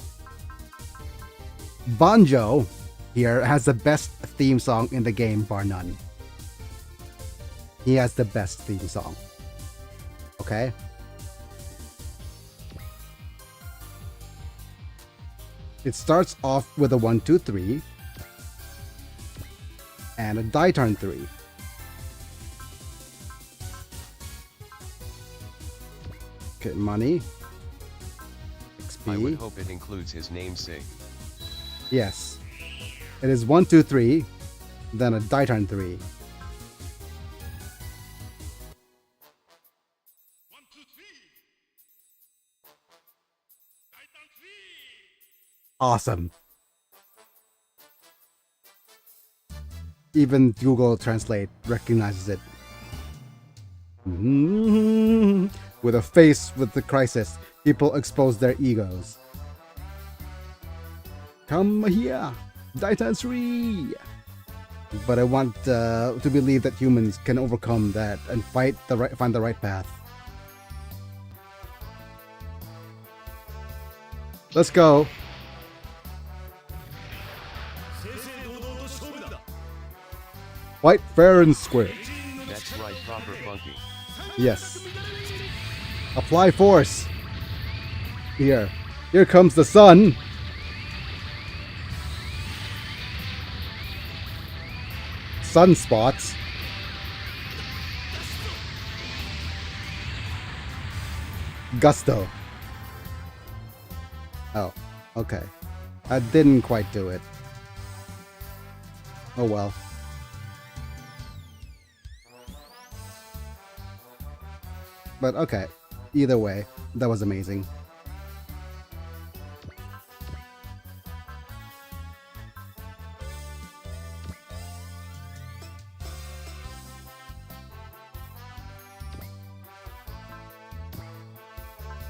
Banjo here has the best theme song in the game, bar none. He has the best theme song. Okay? It starts off with a 1, 2, 3 and a die turn 3. Okay, money. I would XP. hope it includes his namesake. Yes. It is 1, 2, 3. Then a die turn 3. Awesome. Even Google Translate recognizes it. With a face with the crisis, people expose their egos. Come here, Titan 3! But I want to believe that humans can overcome that and find the right path. Let's go. Fight fair and square. That's right, proper funky. Yes. Apply force. Here comes the sun. Sunspots. Gusto. Oh, okay. I didn't quite do it. Oh well. But okay, either way, that was amazing.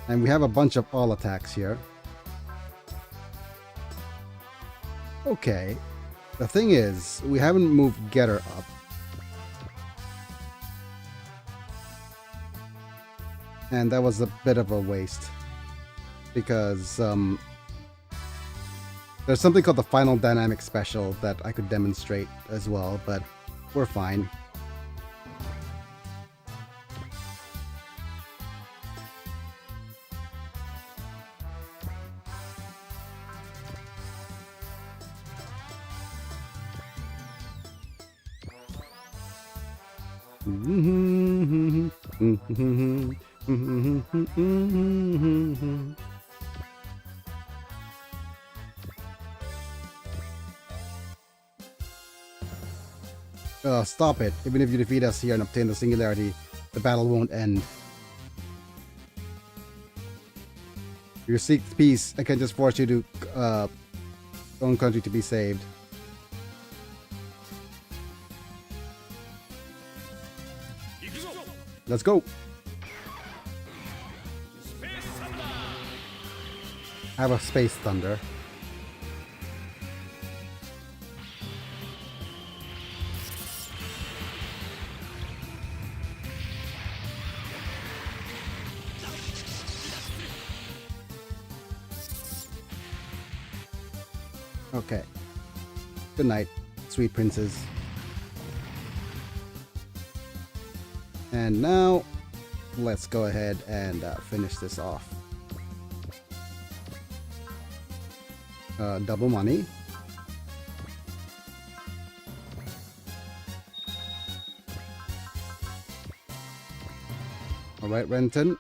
And we have a bunch of all attacks here. Okay, the thing is, we haven't moved Getter up. And that was a bit of a waste. Because there's something called the Final Dynamic Special that I could demonstrate as well, but we're fine. Stop it. Even if you defeat us here and obtain the singularity, the battle won't end. If you seek peace, I can just force you to own country to be saved. Let's go. Have a space thunder. Okay. Good night, sweet princes. And now, let's go ahead and finish this off. Double money. Alright, Renton.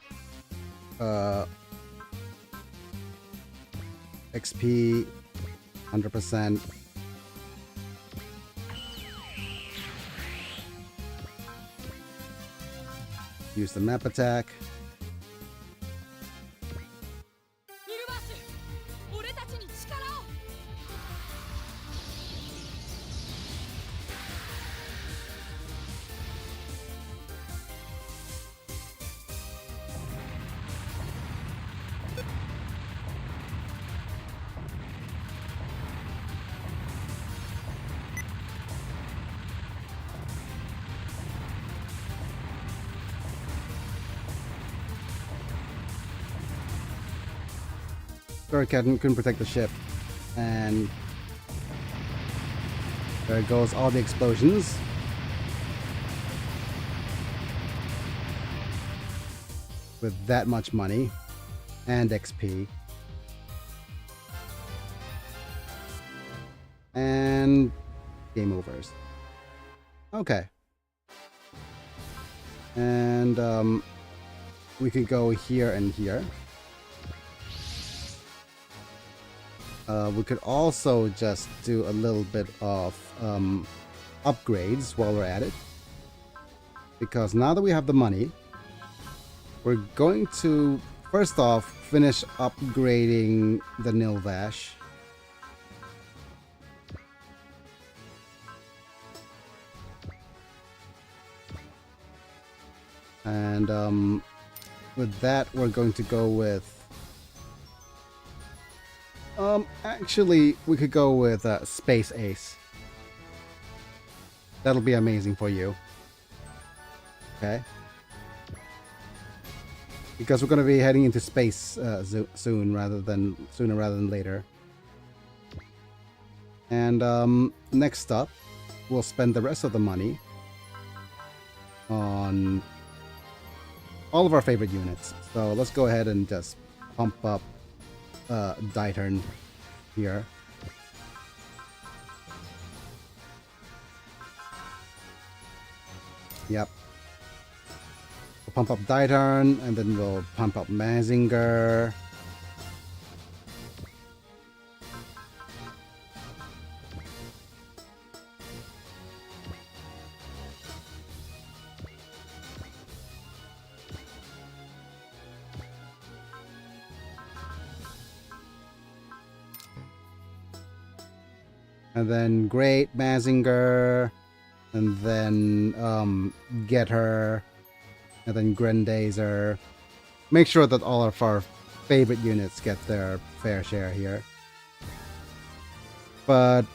XP 100%. Use the map attack. Couldn't protect the ship, and there goes all the explosions. With that much money and XP, and game overs. Okay, and we could go here and here. We could also just do a little bit of upgrades while we're at it. Because now that we have the money, we're going to, first off, finish upgrading the Nilvash. And with that, we're going to go with... actually, we could go with Space Ace. That'll be amazing for you. Okay. Because we're going to be heading into space sooner rather than later. And next up, we'll spend the rest of the money on all of our favorite units. So let's go ahead and just pump up Ditern here. Yep. We'll pump up Ditern, and then we'll pump up Mazinger. And then Great Mazinger, and then Getter, and then Grendazer. Make sure that all of our favorite units get their fair share here. But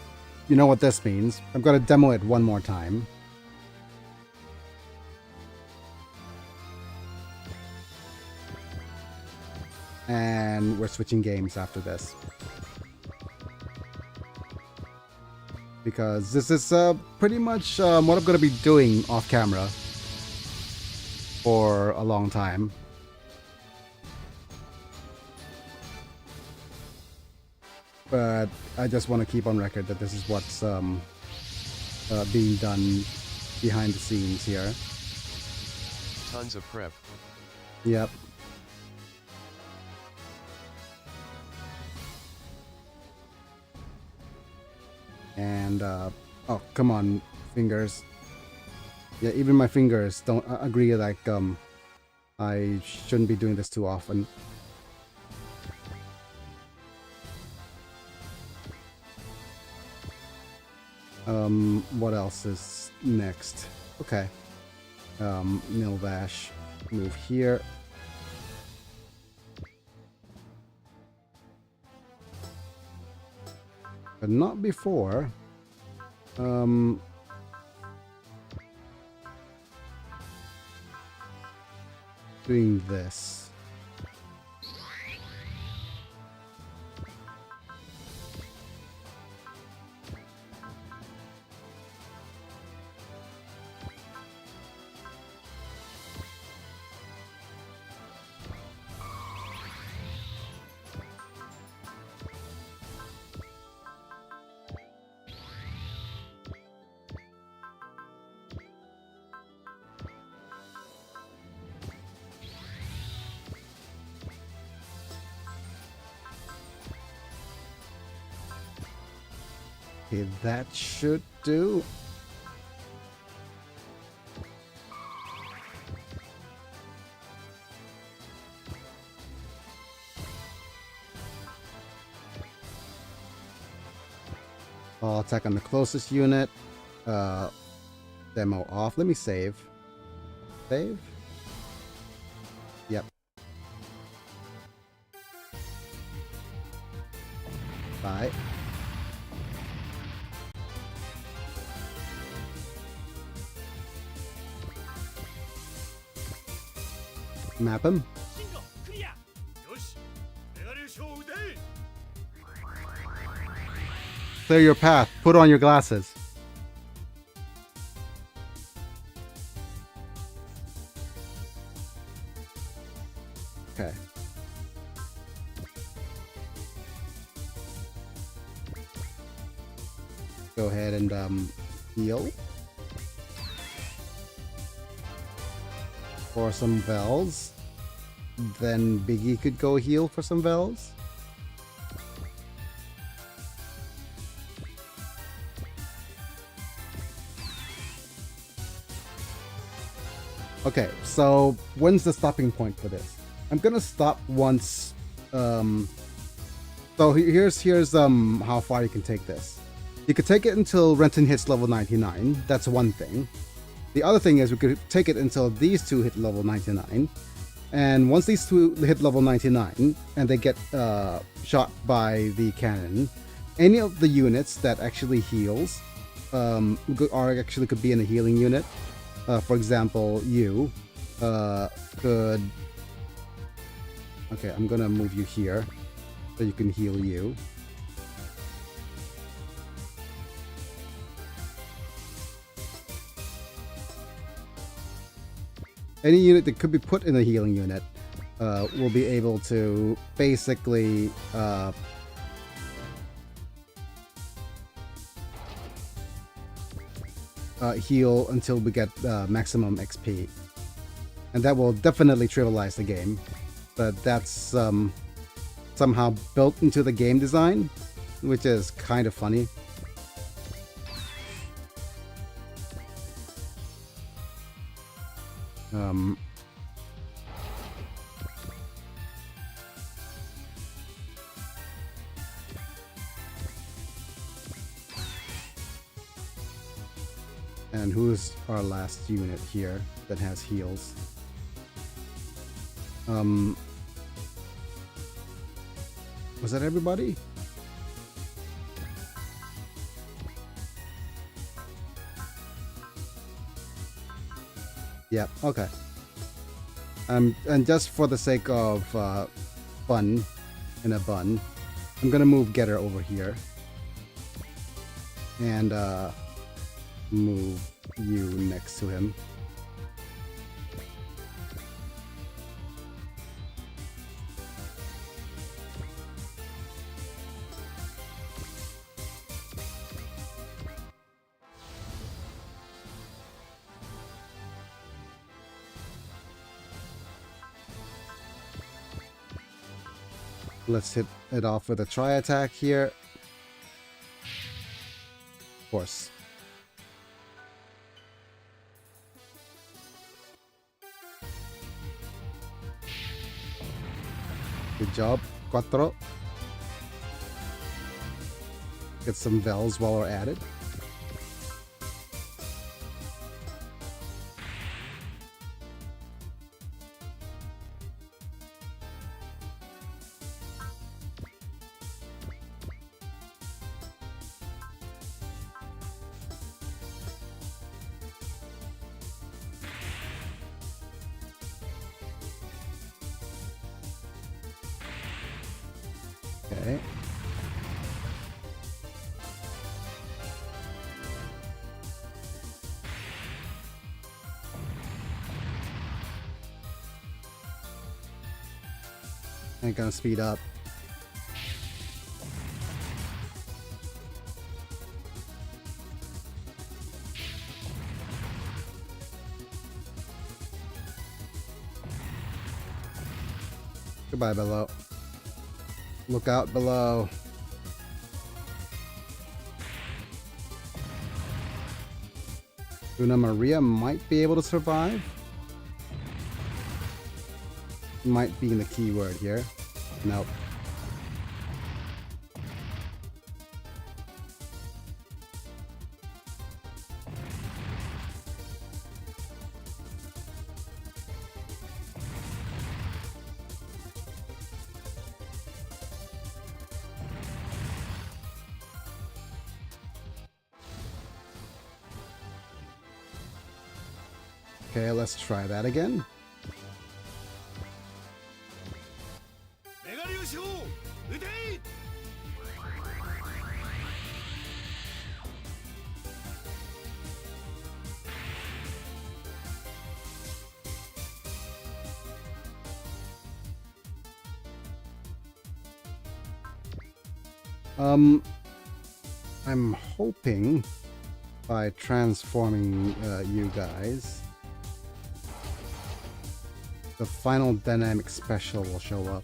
you know what this means. I'm going to demo it one more time. And we're switching games after this. Because this is pretty much what I'm going to be doing off camera for a long time. But I just want to keep on record that this is what's being done behind the scenes here. Tons of prep. Yep. And oh, come on, fingers. Yeah, even my fingers don't agree, like I shouldn't be doing this too often. What else is next? Okay. Nilvash, move here. But not before. Doing this. Okay, that should do. I'll attack on the closest unit. Demo off. Let me save. Save? Yep. Bye. Map him. Clear your path. Put on your glasses. Okay. Go ahead and heal. For some bells. then Biggie could go heal for some Vels. Okay, so when's the stopping point for this? I'm gonna stop once. So here's how far you can take this. You could take it until Renton hits level 99. That's one thing. The other thing is we could take it until these two hit level 99. And once these two hit level 99 and they get shot by the cannon, any of the units that actually heals could be in a healing unit. For example, you could... Okay, I'm gonna move you here so you can heal you. Any unit that could be put in a healing unit will be able to basically heal until we get maximum XP. And that will definitely trivialize the game. But that's somehow built into the game design, which is kind of funny. And who's our last unit here that has heals? Was that everybody? Yeah, okay. And just for the sake of fun in a bun, I'm gonna move Getter over here. And move you next to him. Let's hit it off with a tri-attack here. Of course. Good job, Quattro. Get some Vels while we're at it. Okay. Ain't gonna speed up. Goodbye, below. Look out below. Luna Maria might be able to survive. Might be in the keyword here. Nope. Okay, let's try that again. I'm hoping by transforming you guys the final dynamic special will show up.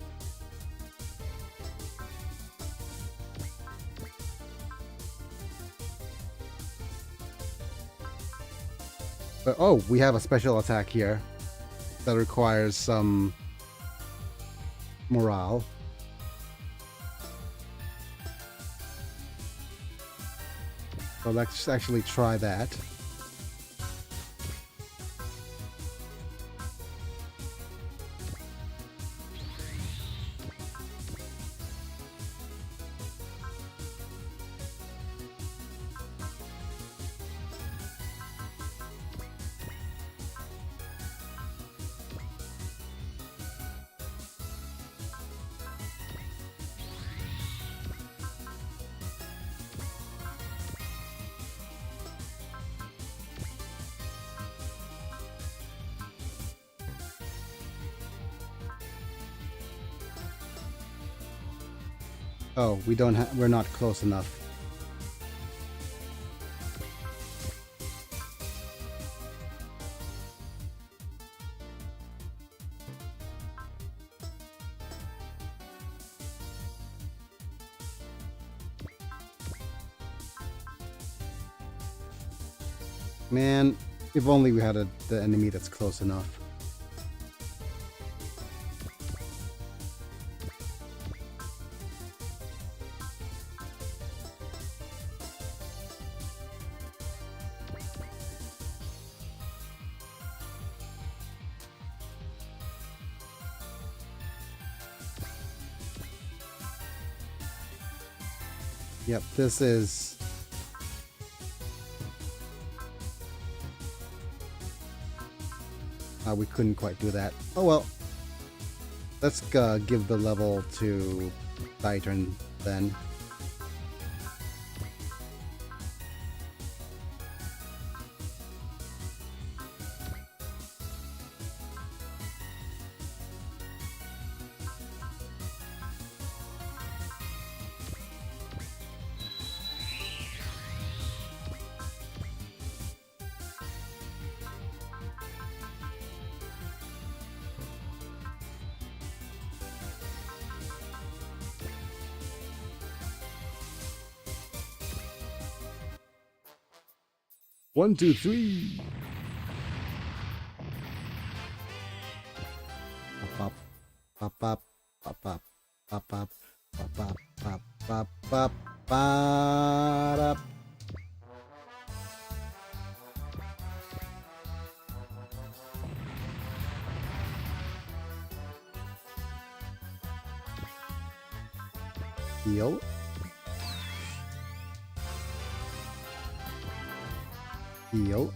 But oh, we have a special attack here that requires some morale. So let's actually try that. Oh, we're not close enough. Man, if only we had the enemy that's close enough. Yep, this is... we couldn't quite do that. Oh well. Let's give the level to Titan then. One, two, three. Pop, pop, pop, pop, pop, pop, pop, pop, pop, pop, pop, pop, pop. Heal. Heal.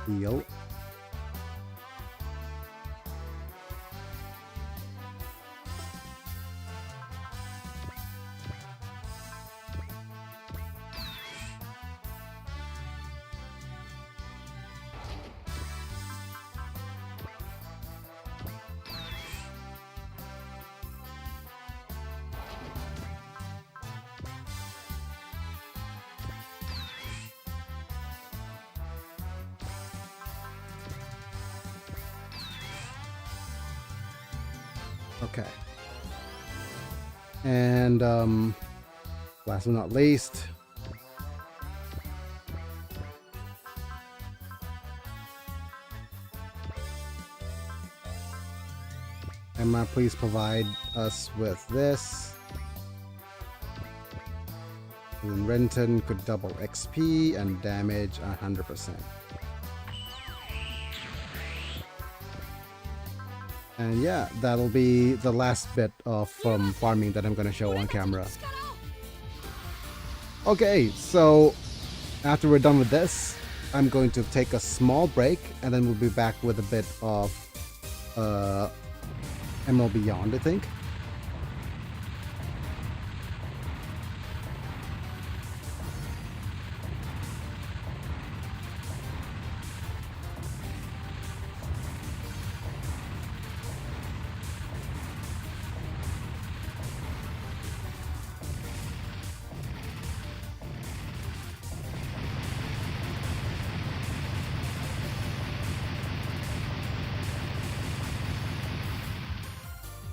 Heal. Okay. And last but not least, Emma, please provide us with this. And then Renton could double XP and damage 100%. And yeah, that'll be the last bit of farming that I'm going to show on camera. Okay, so after we're done with this, I'm going to take a small break and then we'll be back with a bit of Emerald Beyond, I think.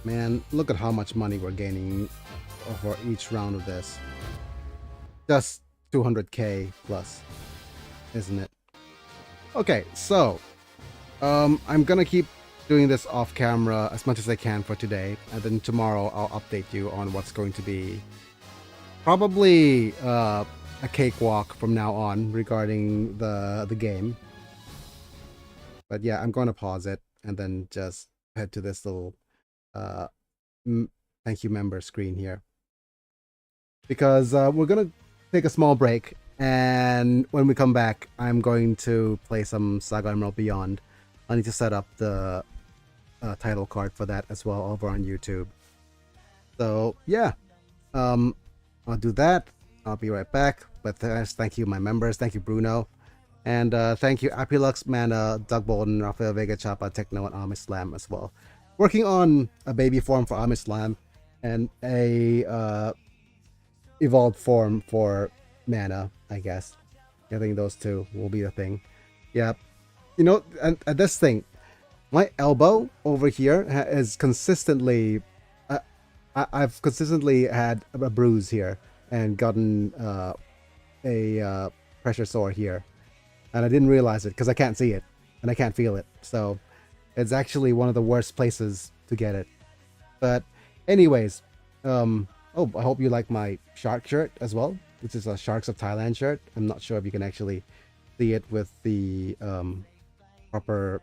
Man, look at how much money we're gaining for each round of this. Just 200k plus, isn't it? Okay, so I'm gonna keep doing this off camera as much as I can for today, and then tomorrow I'll update you on what's going to be probably a cakewalk from now on regarding the game. But yeah, I'm going to pause it and then just head to this little thank you member screen here, because we're gonna take a small break, and when we come back I'm going to play some Saga Emerald Beyond. I need to set up the title card for that as well over on YouTube. So yeah, I'll do that. I'll be right back. But thank you my members, thank you Bruno, and thank you Apilux, Mana, Doug Bolden, Rafael Vega, Chapa, Techno, and Amish Slam as well. Working on a baby form for Amish Slam and a evolved form for Mana, I guess. I think those two will be the thing. Yeah, you know, and this thing, my elbow over here is consistently, I've consistently had a bruise here and gotten a pressure sore here, and I didn't realize it because I can't see it and I can't feel it. So it's actually one of the worst places to get it. But anyways, oh, I hope you like my shark shirt as well. This is a Sharks of Thailand shirt. I'm not sure if you can actually see it with the proper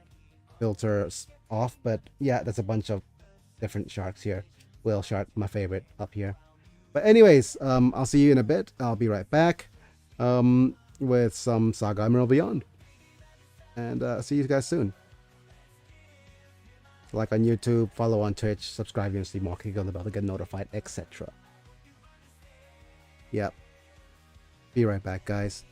filters off, but yeah, there's a bunch of different sharks here. Whale shark, my favorite, up here. But anyways, I'll see you in a bit. I'll be right back with some Saga Emerald Beyond, and see you guys soon. Like on YouTube, follow on Twitch, subscribe and see more, click on the bell to get notified, etc. Yep. Be right back, guys.